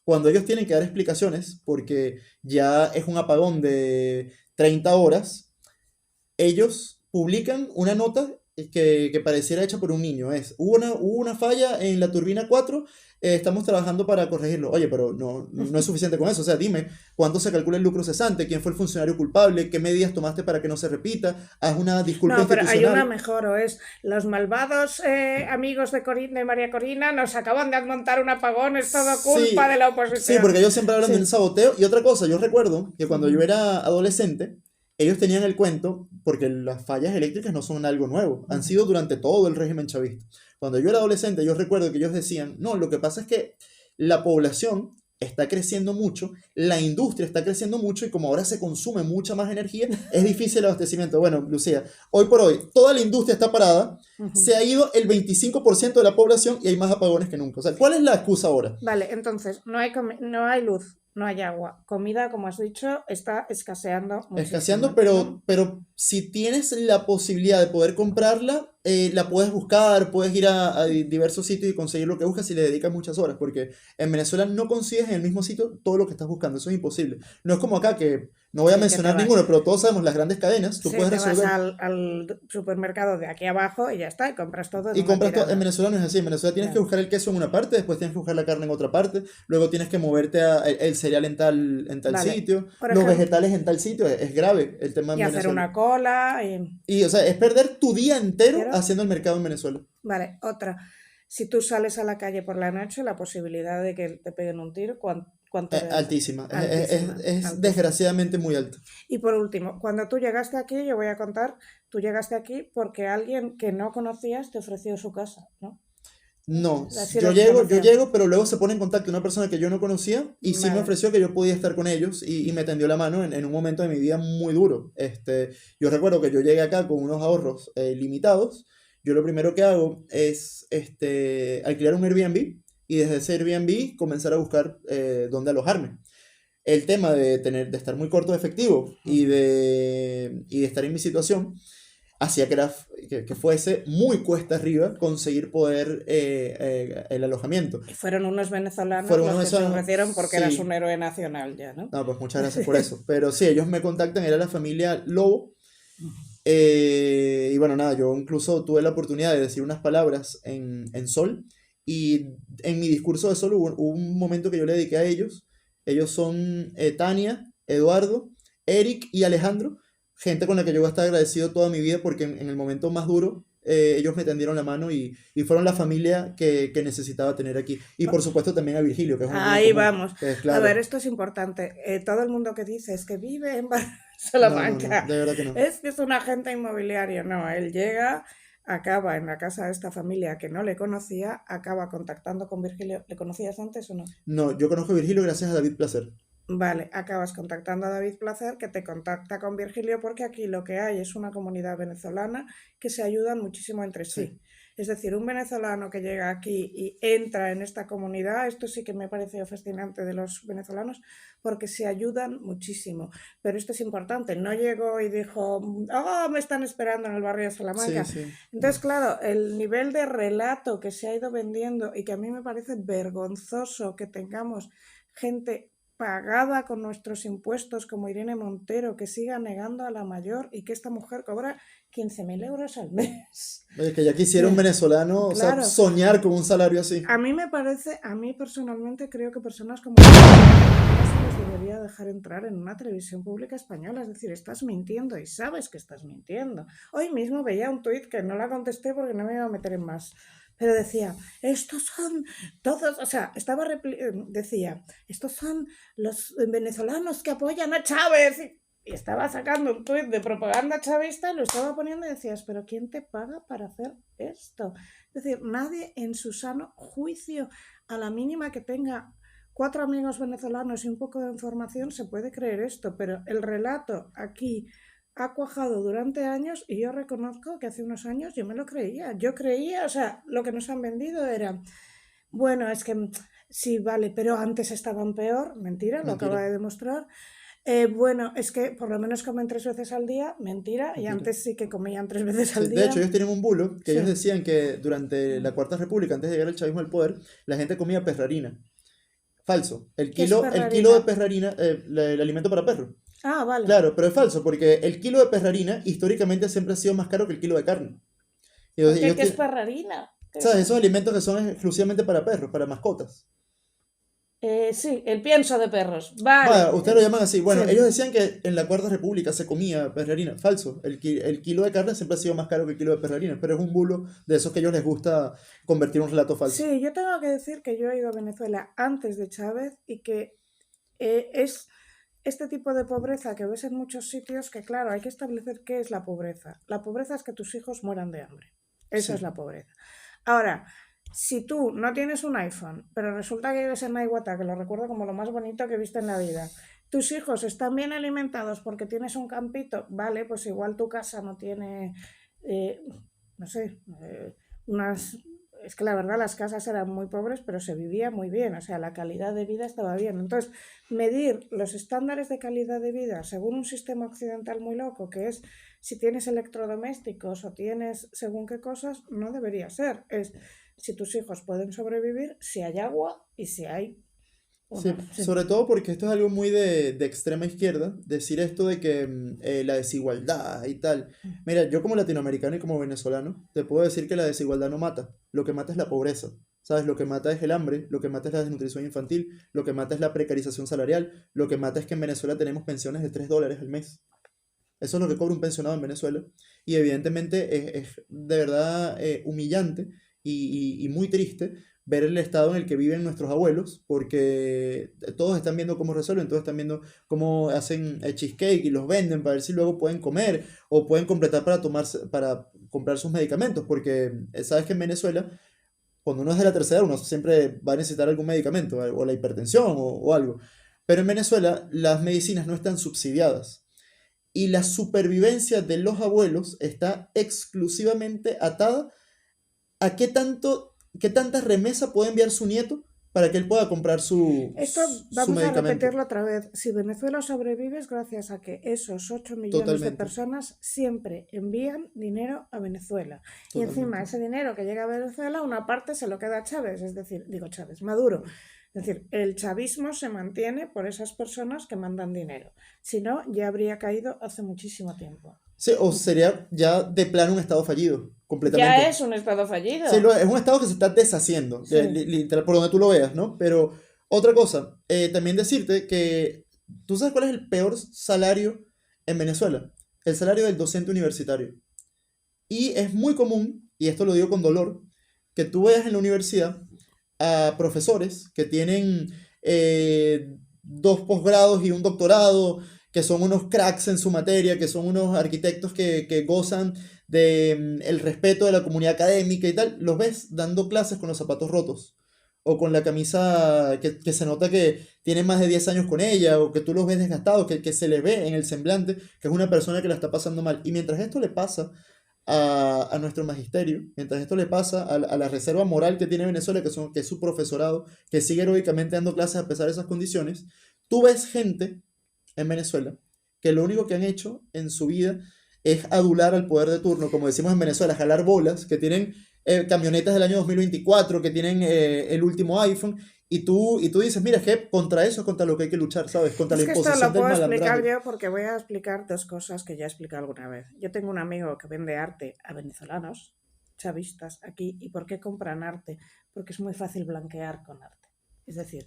Speaker 2: Cuando ellos tienen que dar explicaciones, porque ya es un apagón de 30 horas, ellos publican una nota que pareciera hecha por un niño. Hubo una falla en la turbina 4, estamos trabajando para corregirlo. Oye, pero no es suficiente con eso. O sea, dime, ¿cuánto se calcula el lucro cesante? ¿Quién fue el funcionario culpable? ¿Qué medidas tomaste para que no se repita? Haz una disculpa
Speaker 1: No, pero hay una
Speaker 2: institucional.
Speaker 1: mejor, o es los malvados amigos de María Corina nos acaban de montar un apagón, es todo culpa de
Speaker 2: Sí,
Speaker 1: la
Speaker 2: sí,
Speaker 1: oposición.
Speaker 2: porque ellos siempre hablan del
Speaker 1: Sí.
Speaker 2: saboteo. Y otra cosa, yo recuerdo que cuando yo
Speaker 1: Ujú,
Speaker 2: era adolescente, ellos tenían el cuento, porque las fallas eléctricas no son algo nuevo, han
Speaker 1: ujú.
Speaker 2: sido durante todo el régimen chavista. Cuando yo era adolescente, yo recuerdo que ellos decían, no, lo que pasa es que la población está creciendo mucho, la industria está creciendo mucho y como ahora se consume mucha más energía, es difícil el abastecimiento. Bueno, Lucía, hoy por hoy toda la industria está parada,
Speaker 1: Ujú.
Speaker 2: se ha ido el 25% de la población y hay más apagones que nunca. O sea, ¿cuál es la excusa ahora?
Speaker 1: Vale, entonces, no hay luz, no hay agua. Comida, como has dicho, está escaseando
Speaker 2: Escaseando,
Speaker 1: muchísimo, ¿no?
Speaker 2: pero si tienes la posibilidad de poder comprarla, la puedes buscar, puedes ir a diversos sitios y conseguir lo que buscas si le dedicas muchas horas, porque en Venezuela no consigues en el mismo sitio todo lo que estás buscando, eso es imposible. No es como acá, que no voy a
Speaker 1: Sí, que te
Speaker 2: mencionar
Speaker 1: vas.
Speaker 2: ninguno, pero todos sabemos las grandes cadenas, tú
Speaker 1: Sí,
Speaker 2: puedes
Speaker 1: te vas
Speaker 2: resolver.
Speaker 1: al supermercado de aquí abajo y ya está, y compras todo en
Speaker 2: Y
Speaker 1: una
Speaker 2: compras todo. En
Speaker 1: tirada.
Speaker 2: Venezuela no es así. En Venezuela tienes que
Speaker 1: Claro,
Speaker 2: buscar el queso en una parte, después tienes que buscar la carne en otra parte, luego tienes que moverte a el cereal en tal
Speaker 1: vale.
Speaker 2: sitio,
Speaker 1: Por
Speaker 2: los
Speaker 1: ejemplo,
Speaker 2: vegetales en tal sitio. Es grave el tema
Speaker 1: y
Speaker 2: en
Speaker 1: hacer
Speaker 2: Venezuela.
Speaker 1: una cola y...
Speaker 2: Y, o sea, es perder tu día entero
Speaker 1: Pero,
Speaker 2: haciendo el mercado en Venezuela.
Speaker 1: vale, otra. Si tú sales a la calle por la noche, la posibilidad de que te peguen un tiro, ¿cuánto es?
Speaker 2: Altísima.
Speaker 1: Altísima,
Speaker 2: Es
Speaker 1: altísima.
Speaker 2: desgraciadamente muy alta.
Speaker 1: Y por último, cuando tú llegaste aquí, yo voy a contar, tú llegaste aquí porque alguien que no conocías te ofreció su casa, ¿no?
Speaker 2: No,
Speaker 1: Así era tu
Speaker 2: yo
Speaker 1: solución.
Speaker 2: llego, pero luego se pone en contacto una persona que yo no conocía y sí me
Speaker 1: Vale.
Speaker 2: ofreció que yo podía estar con ellos y me tendió la mano en un momento de mi vida muy duro. Yo recuerdo que yo llegué acá con unos ahorros limitados. Yo lo primero que hago es alquilar un Airbnb y desde ese Airbnb comenzar a buscar dónde alojarme. El tema de estar muy corto de efectivo y de estar en mi situación hacía que fuese muy cuesta arriba conseguir poder el alojamiento.
Speaker 1: Y fueron unos venezolanos
Speaker 2: Fueron
Speaker 1: los
Speaker 2: uno de
Speaker 1: que se
Speaker 2: esos,
Speaker 1: ofrecieron porque eras un
Speaker 2: sí,
Speaker 1: héroe nacional ya, ¿no?
Speaker 2: no, pues muchas gracias por eso. Pero sí, ellos me contactan, era la familia Lobo. Y bueno, nada, yo incluso tuve la oportunidad de decir unas palabras en Sol. Y en mi discurso de Sol hubo un momento que yo le dediqué a ellos. Ellos son Tania, Eduardo, Eric y Alejandro. Gente con la que yo voy a estar agradecido toda mi vida porque en el momento más duro ellos me tendieron la mano y fueron la familia que necesitaba tener aquí. Y por supuesto también a Virgilio, que es un amigo en
Speaker 1: Ahí
Speaker 2: común.
Speaker 1: vamos.
Speaker 2: Que es
Speaker 1: A ver,
Speaker 2: claro.
Speaker 1: esto es importante. Todo el mundo que dice es que vive en
Speaker 2: No,
Speaker 1: Salamanca,
Speaker 2: de verdad que no.
Speaker 1: es que es un agente inmobiliario. No, él llega, acaba en la casa de esta familia que no le conocía, acaba contactando con Virgilio. ¿Le conocías antes o no?
Speaker 2: No, yo conozco a Virgilio gracias a David Placer.
Speaker 1: Vale, acabas contactando a David Placer, que te contacta con Virgilio, porque aquí lo que hay es una comunidad venezolana que se ayudan muchísimo entre
Speaker 2: Sí.
Speaker 1: sí. Es decir, un venezolano que llega aquí y entra en esta comunidad, esto sí que me pareció fascinante de los venezolanos, porque se ayudan muchísimo. Pero esto es importante, no llegó y dijo, oh, me están esperando en el barrio de
Speaker 2: Sí,
Speaker 1: Salamanca.
Speaker 2: sí.
Speaker 1: Entonces,
Speaker 2: No.
Speaker 1: claro, el nivel de relato que se ha ido vendiendo y que a mí me parece vergonzoso que tengamos gente pagada con nuestros impuestos como Irene Montero, que siga negando a la mayor y que esta mujer cobra 15.000 euros al mes.
Speaker 2: Oye, que ya quisiera un venezolano, o sea,
Speaker 1: Claro,
Speaker 2: soñar con un salario así.
Speaker 1: a mí me parece, a mí personalmente creo que personas como no se les debería dejar entrar en una televisión pública española. Es decir, estás mintiendo y sabes que estás mintiendo. Hoy mismo veía un tuit que no la contesté porque no me iba a meter en más. Pero decía, estos son todos, o sea, decía, estos son los venezolanos que apoyan a Chávez. Y estaba sacando un tuit de propaganda chavista y lo estaba poniendo y decías, pero ¿quién te paga para hacer esto? Es decir, nadie en su sano juicio, a la mínima que tenga 4 amigos venezolanos y un poco de información, se puede creer esto, pero el relato aquí ha cuajado durante años y yo reconozco que hace unos años yo me lo creía. Yo creía, o sea, lo que nos han vendido era, bueno, es que sí, vale, pero antes estaban peor, mentira, lo acaba
Speaker 2: Mentira,
Speaker 1: de demostrar. Bueno, es que por lo menos comen 3 veces al día, mentira, y
Speaker 2: mentira.
Speaker 1: antes sí que comían 3 veces
Speaker 2: Sí,
Speaker 1: al
Speaker 2: de hecho,
Speaker 1: día.
Speaker 2: ellos tienen un bulo que ellos
Speaker 1: Sí.
Speaker 2: decían que durante la Cuarta República, antes de llegar el chavismo al poder, la gente comía perrarina. Falso.
Speaker 1: ¿Qué es
Speaker 2: El kilo
Speaker 1: perrarina?
Speaker 2: de perrarina, el alimento para perro.
Speaker 1: Ah, vale.
Speaker 2: Claro, pero es falso, porque el kilo de perrarina históricamente siempre ha sido más caro que el kilo de carne. Y
Speaker 1: ¿Por qué?
Speaker 2: ellos
Speaker 1: ¿Qué es
Speaker 2: tienen,
Speaker 1: perrarina? ¿Qué es
Speaker 2: ¿sabes?
Speaker 1: eso?
Speaker 2: Esos alimentos que son exclusivamente para perros, para mascotas.
Speaker 1: Sí, el pienso de perros. Vale.
Speaker 2: Bueno, ustedes lo llaman así.
Speaker 1: Sí.
Speaker 2: Bueno, ellos decían que en la Cuarta República se comía perrarina. Falso. El kilo de carne siempre ha sido más caro que el kilo de perrarina, pero es un bulo de esos que a ellos les gusta convertir un relato falso.
Speaker 1: Sí, yo tengo que decir que yo he ido a Venezuela antes de Chávez y que es este tipo de pobreza que ves en muchos sitios que, claro, hay que establecer qué es la pobreza. La pobreza es que tus hijos mueran de hambre. Esa es
Speaker 2: Sí.
Speaker 1: la pobreza. Ahora, si tú no tienes un iPhone, pero resulta que vives en Naiguatá, que lo recuerdo como lo más bonito que he visto en la vida, tus hijos están bien alimentados porque tienes un campito, vale, pues igual tu casa no tiene, eh, no sé, unas... Es que la verdad las casas eran muy pobres, pero se vivía muy bien, o sea, la calidad de vida estaba bien. Entonces, medir los estándares de calidad de vida según un sistema occidental muy loco, que es si tienes electrodomésticos o tienes según qué cosas, no debería ser. Es si tus hijos pueden sobrevivir, si hay agua y si hay una...
Speaker 2: Sí,
Speaker 1: Sí.
Speaker 2: sobre todo porque esto es algo muy de extrema izquierda, decir esto de que la desigualdad y tal. Mira, yo como latinoamericano y como venezolano, te puedo decir que la desigualdad no mata, lo que mata es la pobreza, ¿sabes? Lo que mata es el hambre, lo que mata es la desnutrición infantil, lo que mata es la precarización salarial, lo que mata es que en Venezuela tenemos pensiones de $3 al mes. Eso es lo que cobra un pensionado en Venezuela. Y evidentemente es de verdad humillante y muy triste ver el estado en el que viven nuestros abuelos, porque todos están viendo cómo resuelven, todos están viendo cómo hacen el cheesecake y los venden para ver si luego pueden comer o pueden completar para tomarse, para comprar sus medicamentos, porque sabes que en Venezuela, cuando uno es de la tercera edad, uno siempre va a necesitar algún medicamento, o la hipertensión o algo. Pero en Venezuela las medicinas no están subsidiadas y la supervivencia de los abuelos está exclusivamente atada a qué tanta remesa puede enviar su nieto para que él pueda comprar
Speaker 1: Esto
Speaker 2: su
Speaker 1: vamos a
Speaker 2: medicamento.
Speaker 1: repetirlo otra vez. Si Venezuela sobrevive es gracias a que esos 8 millones de
Speaker 2: Totalmente,
Speaker 1: personas siempre envían dinero a Venezuela. Y encima
Speaker 2: totalmente.
Speaker 1: ese dinero que llega a Venezuela, una parte se lo queda a Chávez, es decir, digo Chávez, Maduro. Es decir, el chavismo se mantiene por esas personas que mandan dinero. Si no, ya habría caído hace muchísimo tiempo.
Speaker 2: Sí, o sería ya de plano un estado fallido,
Speaker 1: Ya
Speaker 2: completamente.
Speaker 1: es un estado
Speaker 2: Sí,
Speaker 1: fallido.
Speaker 2: es un estado que se está deshaciendo,
Speaker 1: Sí.
Speaker 2: literal, por donde tú lo veas, ¿no? Pero otra cosa, también decirte que tú sabes cuál es el peor salario en Venezuela, el salario del docente universitario. Y es muy común, y esto lo digo con dolor, que tú veas en la universidad a profesores que tienen dos posgrados y un doctorado, que son unos cracks en su materia, que son unos arquitectos que gozan de el respeto de la comunidad académica y tal, los ves dando clases con los zapatos rotos. O con la camisa que se nota que tiene más de 10 años con ella, o que tú los ves desgastados, que se le ve en el semblante que es una persona que la está pasando mal. Y mientras esto le pasa a nuestro magisterio, mientras esto le pasa a la reserva moral que tiene Venezuela, que es su profesorado, que sigue heroicamente dando clases a pesar de esas condiciones, tú ves gente en Venezuela que lo único que han hecho en su vida es adular al poder de turno, como decimos en Venezuela, jalar bolas, que tienen camionetas del año 2024, que tienen el último iPhone, y tú dices, mira, es que contra eso es contra lo que hay que luchar, ¿sabes? Contra la
Speaker 1: Es que esto
Speaker 2: imposición
Speaker 1: lo
Speaker 2: del
Speaker 1: puedo explicar
Speaker 2: malandraje.
Speaker 1: yo porque voy a explicar dos cosas que ya he explicado alguna vez. Yo tengo un amigo que vende arte a venezolanos, chavistas, aquí. ¿Y por qué compran arte? Porque es muy fácil blanquear con arte. Es decir,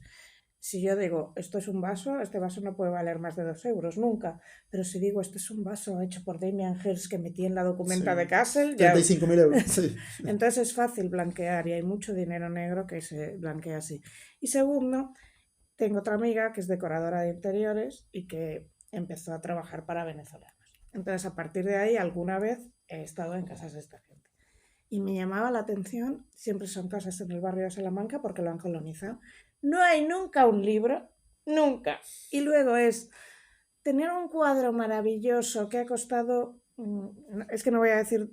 Speaker 1: si yo digo, esto es un vaso, este vaso no puede valer más de 2 euros, nunca. Pero si digo, este es un vaso hecho por Damien Hirst que metí en la documenta de
Speaker 2: Sí.
Speaker 1: Kassel, ya...
Speaker 2: 35.000 euros, sí.
Speaker 1: Entonces es fácil blanquear y hay mucho dinero negro que se blanquea así. Y segundo, tengo otra amiga que es decoradora de interiores y que empezó a trabajar para venezolanos. Entonces, a partir de ahí, alguna vez he estado en casas de esta gente. Y me llamaba la atención, siempre son casas en el barrio de Salamanca porque lo han colonizado. No hay nunca un libro, nunca. Y luego es tener un cuadro maravilloso que ha costado... Es que no voy a decir,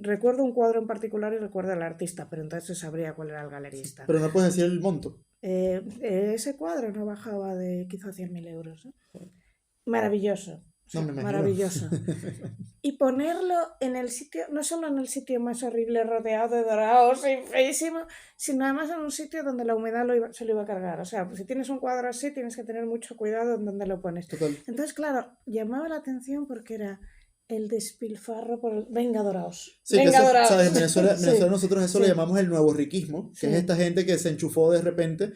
Speaker 1: recuerdo un cuadro en particular y recuerdo al artista, pero entonces sabría cuál era el
Speaker 2: Sí,
Speaker 1: galerista.
Speaker 2: pero no puedes decir el monto.
Speaker 1: Ese cuadro no bajaba de quizá 100.000 euros. ¿Eh? Maravilloso, o
Speaker 2: No
Speaker 1: sea,
Speaker 2: me imagino.
Speaker 1: maravilloso. Y ponerlo en el sitio, no solo en el sitio más horrible rodeado de dorados y feísimo, sino además en un sitio donde la humedad se lo iba a cargar. O sea, pues si tienes un cuadro así, tienes que tener mucho cuidado en dónde lo pones.
Speaker 2: Total.
Speaker 1: Entonces, claro, llamaba la atención porque era el despilfarro por el... Venga, doraos.
Speaker 2: Sí, que
Speaker 1: Venga,
Speaker 2: eso,
Speaker 1: doraos.
Speaker 2: ¿sabes? En Venezuela,
Speaker 1: Sí,
Speaker 2: nosotros eso le
Speaker 1: sí,
Speaker 2: llamamos el nuevo riquismo, que es
Speaker 1: sí.
Speaker 2: esta gente que se enchufó de repente,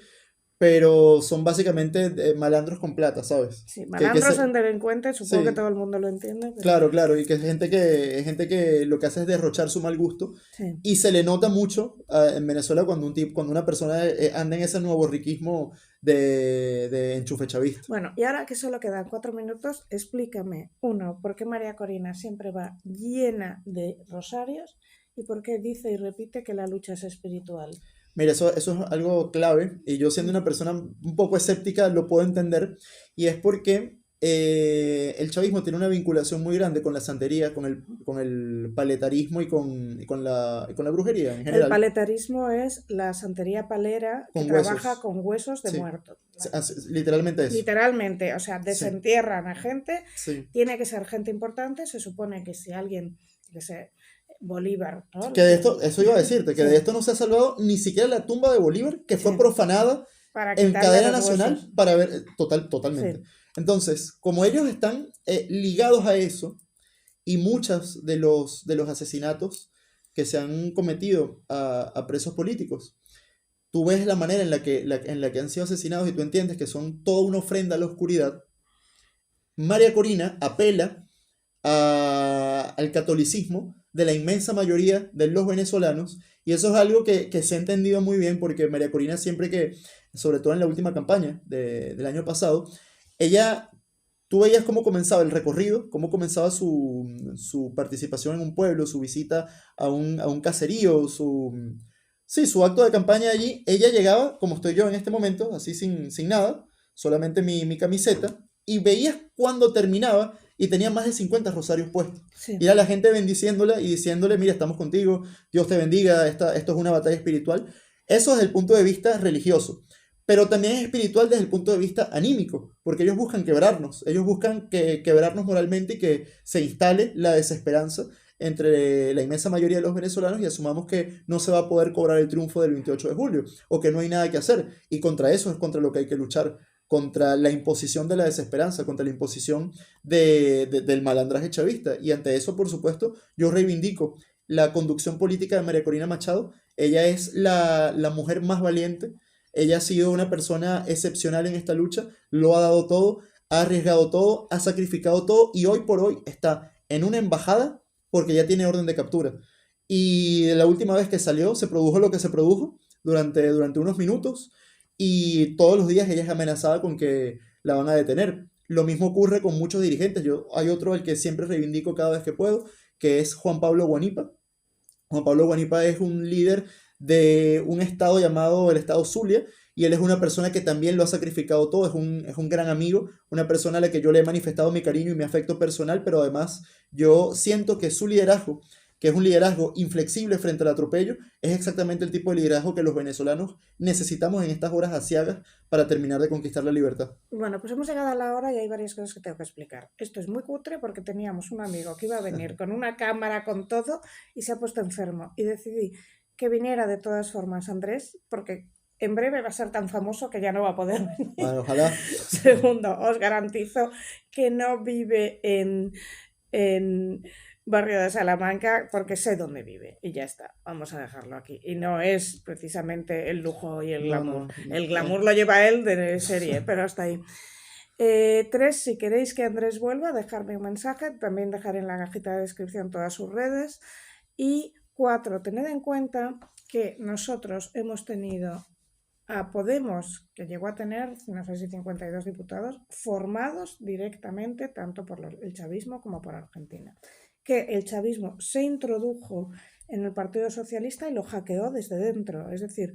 Speaker 2: pero son básicamente malandros con plata, ¿sabes?
Speaker 1: Sí,
Speaker 2: Que
Speaker 1: malandros en
Speaker 2: se,
Speaker 1: delincuentes, supongo que
Speaker 2: sí,
Speaker 1: todo el mundo lo entiende, pero
Speaker 2: claro, claro, y que es gente que lo que hace es derrochar su mal gusto
Speaker 1: sí.
Speaker 2: y se le nota mucho en Venezuela cuando cuando una persona anda en ese nuevo riquismo de enchufe chavista.
Speaker 1: Bueno, y ahora que solo quedan 4 minutos, explícame, uno, por qué María Corina siempre va llena de rosarios y por qué dice y repite que la lucha es espiritual.
Speaker 2: Mira, eso es algo clave y yo siendo una persona un poco escéptica lo puedo entender y es porque el chavismo tiene una vinculación muy grande con la santería, con el paletarismo y con la brujería en
Speaker 1: El
Speaker 2: general,
Speaker 1: paletarismo es la santería palera que
Speaker 2: con
Speaker 1: trabaja
Speaker 2: huesos,
Speaker 1: con huesos de
Speaker 2: sí,
Speaker 1: muertos.
Speaker 2: literalmente eso,
Speaker 1: Literalmente, o sea,
Speaker 2: sí,
Speaker 1: desentierran a gente,
Speaker 2: sí.
Speaker 1: tiene que ser gente importante, se supone que si alguien, que sé, Bolívar, ¿no?
Speaker 2: Que de esto, eso iba a decirte, que
Speaker 1: Sí,
Speaker 2: de esto no se ha salvado ni siquiera la tumba de Bolívar, que fue
Speaker 1: sí,
Speaker 2: profanada
Speaker 1: para
Speaker 2: en
Speaker 1: quitarle
Speaker 2: cadena
Speaker 1: los
Speaker 2: nacional
Speaker 1: huesos.
Speaker 2: para ver, totalmente.
Speaker 1: Sí,
Speaker 2: Entonces, como ellos están ligados a eso, y muchos de los asesinatos que se han cometido a presos políticos, tú ves la manera en la que han sido asesinados y tú entiendes que son toda una ofrenda a la oscuridad. María Corina apela al catolicismo de la inmensa mayoría de los venezolanos. Y eso es algo que se ha entendido muy bien porque María Corina siempre que, sobre todo en la última campaña del año pasado, ella, tú veías cómo comenzaba el recorrido, cómo comenzaba su participación en un pueblo, su visita a un caserío, sí, su acto de campaña allí. Ella llegaba, como estoy yo en este momento, así sin nada, solamente mi camiseta, y veías cuando terminaba y tenía más de 50 rosarios puestos. Y
Speaker 1: sí.
Speaker 2: era la gente bendiciéndola y diciéndole, mira, estamos contigo, Dios te bendiga, esto es una batalla espiritual. Eso desde el punto de vista religioso, pero también es espiritual desde el punto de vista anímico, porque ellos buscan quebrarnos, ellos buscan quebrarnos moralmente y que se instale la desesperanza entre la inmensa mayoría de los venezolanos y asumamos que no se va a poder cobrar el triunfo del 28 de julio o que no hay nada que hacer. Y contra eso es contra lo que hay que luchar, contra la imposición de la desesperanza, contra la imposición del malandraje chavista. Y ante eso, por supuesto, yo reivindico la conducción política de María Corina Machado. Ella es la mujer más valiente, ella ha sido una persona excepcional en esta lucha, lo ha dado todo, ha arriesgado todo, ha sacrificado todo y hoy por hoy está en una embajada porque ya tiene orden de captura. Y la última vez que salió se produjo lo que se produjo durante unos minutos y todos los días ella es amenazada con que la van a detener. Lo mismo ocurre con muchos dirigentes. Hay otro al que siempre reivindico cada vez que puedo, que es Juan Pablo Guanipa. Juan Pablo Guanipa es un líder de un estado llamado el estado Zulia y él es una persona que también lo ha sacrificado todo, es un gran amigo, una persona a la que yo le he manifestado mi cariño y mi afecto personal, pero además yo siento que su liderazgo, que es un liderazgo inflexible frente al atropello, es exactamente el tipo de liderazgo que los venezolanos necesitamos en estas horas aciagas para terminar de conquistar la libertad.
Speaker 1: Bueno, pues hemos llegado a la hora y hay varias cosas que tengo que explicar. Esto es muy cutre porque teníamos un amigo que iba a venir con una cámara, con todo, y se ha puesto enfermo. Y decidí que viniera de todas formas Andrés, porque en breve va a ser tan famoso que ya no va a poder venir.
Speaker 2: Bueno, ojalá.
Speaker 1: Segundo, os garantizo que no vive en barrio de Salamanca porque sé dónde vive y ya está, vamos a dejarlo aquí. Y no es precisamente el lujo y el
Speaker 2: No,
Speaker 1: glamour.
Speaker 2: no,
Speaker 1: El glamour lo lleva él de serie, pero hasta ahí. 3, si queréis que Andrés vuelva, dejadme un mensaje, también dejaré en la cajita de descripción todas sus redes. Y 4, tened en cuenta que nosotros hemos tenido a Podemos, que llegó a tener, no sé si 52 diputados, formados directamente tanto por el chavismo como por Argentina. Que el chavismo se introdujo en el Partido Socialista y lo hackeó desde dentro. Es decir,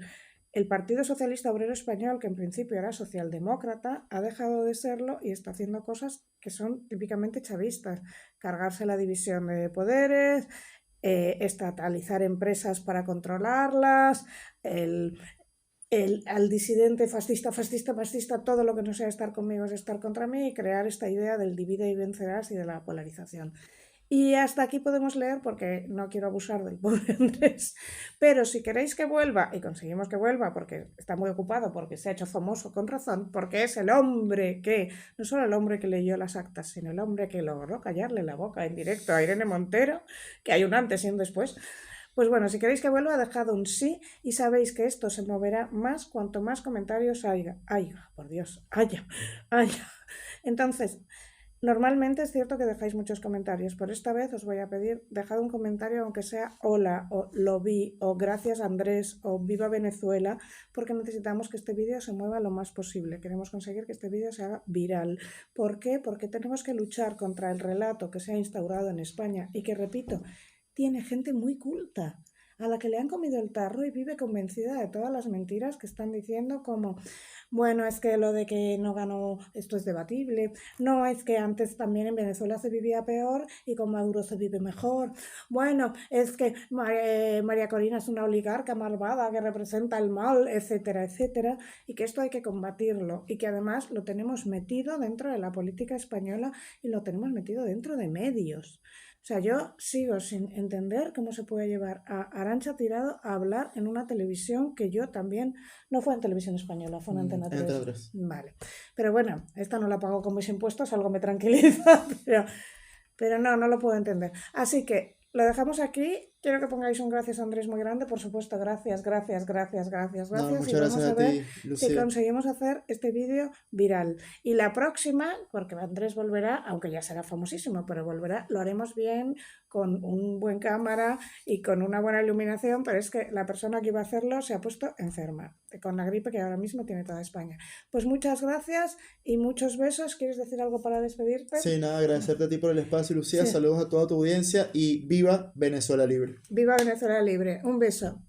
Speaker 1: el Partido Socialista Obrero Español, que en principio era socialdemócrata, ha dejado de serlo y está haciendo cosas que son típicamente chavistas. Cargarse la división de poderes, estatalizar empresas para controlarlas, al disidente fascista, todo lo que no sea estar conmigo es estar contra mí y crear esta idea del divide y vencerás y de la polarización. Y hasta aquí podemos leer porque no quiero abusar del pobre Andrés. Pero si queréis que vuelva, y conseguimos que vuelva porque está muy ocupado, porque se ha hecho famoso con razón, porque es el hombre que, no solo el hombre que leyó las actas, sino el hombre que logró callarle la boca en directo a Irene Montero, que hay un antes y un después. Pues bueno, si queréis que vuelva, dejad un sí y sabéis que esto se moverá más cuanto más comentarios haya. Por Dios, haya. Entonces, normalmente es cierto que dejáis muchos comentarios, por esta vez os voy a pedir, dejad un comentario aunque sea hola, o lo vi, o gracias Andrés, o viva Venezuela, porque necesitamos que este vídeo se mueva lo más posible. Queremos conseguir que este vídeo se haga viral. ¿Por qué? Porque tenemos que luchar contra el relato que se ha instaurado en España y que, repito, tiene gente muy culta, a la que le han comido el tarro y vive convencida de todas las mentiras que están diciendo, como, bueno, es que lo de que no ganó, esto es debatible, no, es que antes también en Venezuela se vivía peor y con Maduro se vive mejor, bueno, es que María Corina es una oligarca malvada que representa el mal, etcétera, etcétera, y que esto hay que combatirlo, y que además lo tenemos metido dentro de la política española y lo tenemos metido dentro de medios. O sea, yo sigo sin entender cómo se puede llevar a Arantxa Tirado a hablar en una televisión que yo también, no fue en Televisión Española, fue en Antena 3.
Speaker 2: Antena 3.
Speaker 1: Vale, pero bueno, esta no la pago con mis impuestos, algo me tranquiliza, pero no lo puedo entender. Así que lo dejamos aquí. Quiero que pongáis un gracias a Andrés muy grande, por supuesto, gracias.
Speaker 2: No,
Speaker 1: Y
Speaker 2: muchas
Speaker 1: vamos
Speaker 2: gracias
Speaker 1: a
Speaker 2: a
Speaker 1: ver
Speaker 2: ti,
Speaker 1: si
Speaker 2: Lucía.
Speaker 1: conseguimos hacer este vídeo viral. Y la próxima, porque Andrés volverá, aunque ya será famosísimo, pero volverá, lo haremos bien, con un buen cámara y con una buena iluminación, pero es que la persona que iba a hacerlo se ha puesto enferma, con la gripe que ahora mismo tiene toda España. Pues muchas gracias y muchos besos. ¿Quieres decir algo para despedirte?
Speaker 2: Sí, nada, agradecerte a ti por el espacio, Lucía.
Speaker 1: Sí.
Speaker 2: Saludos a toda tu audiencia y viva Venezuela Libre.
Speaker 1: Viva Venezuela Libre. Un beso.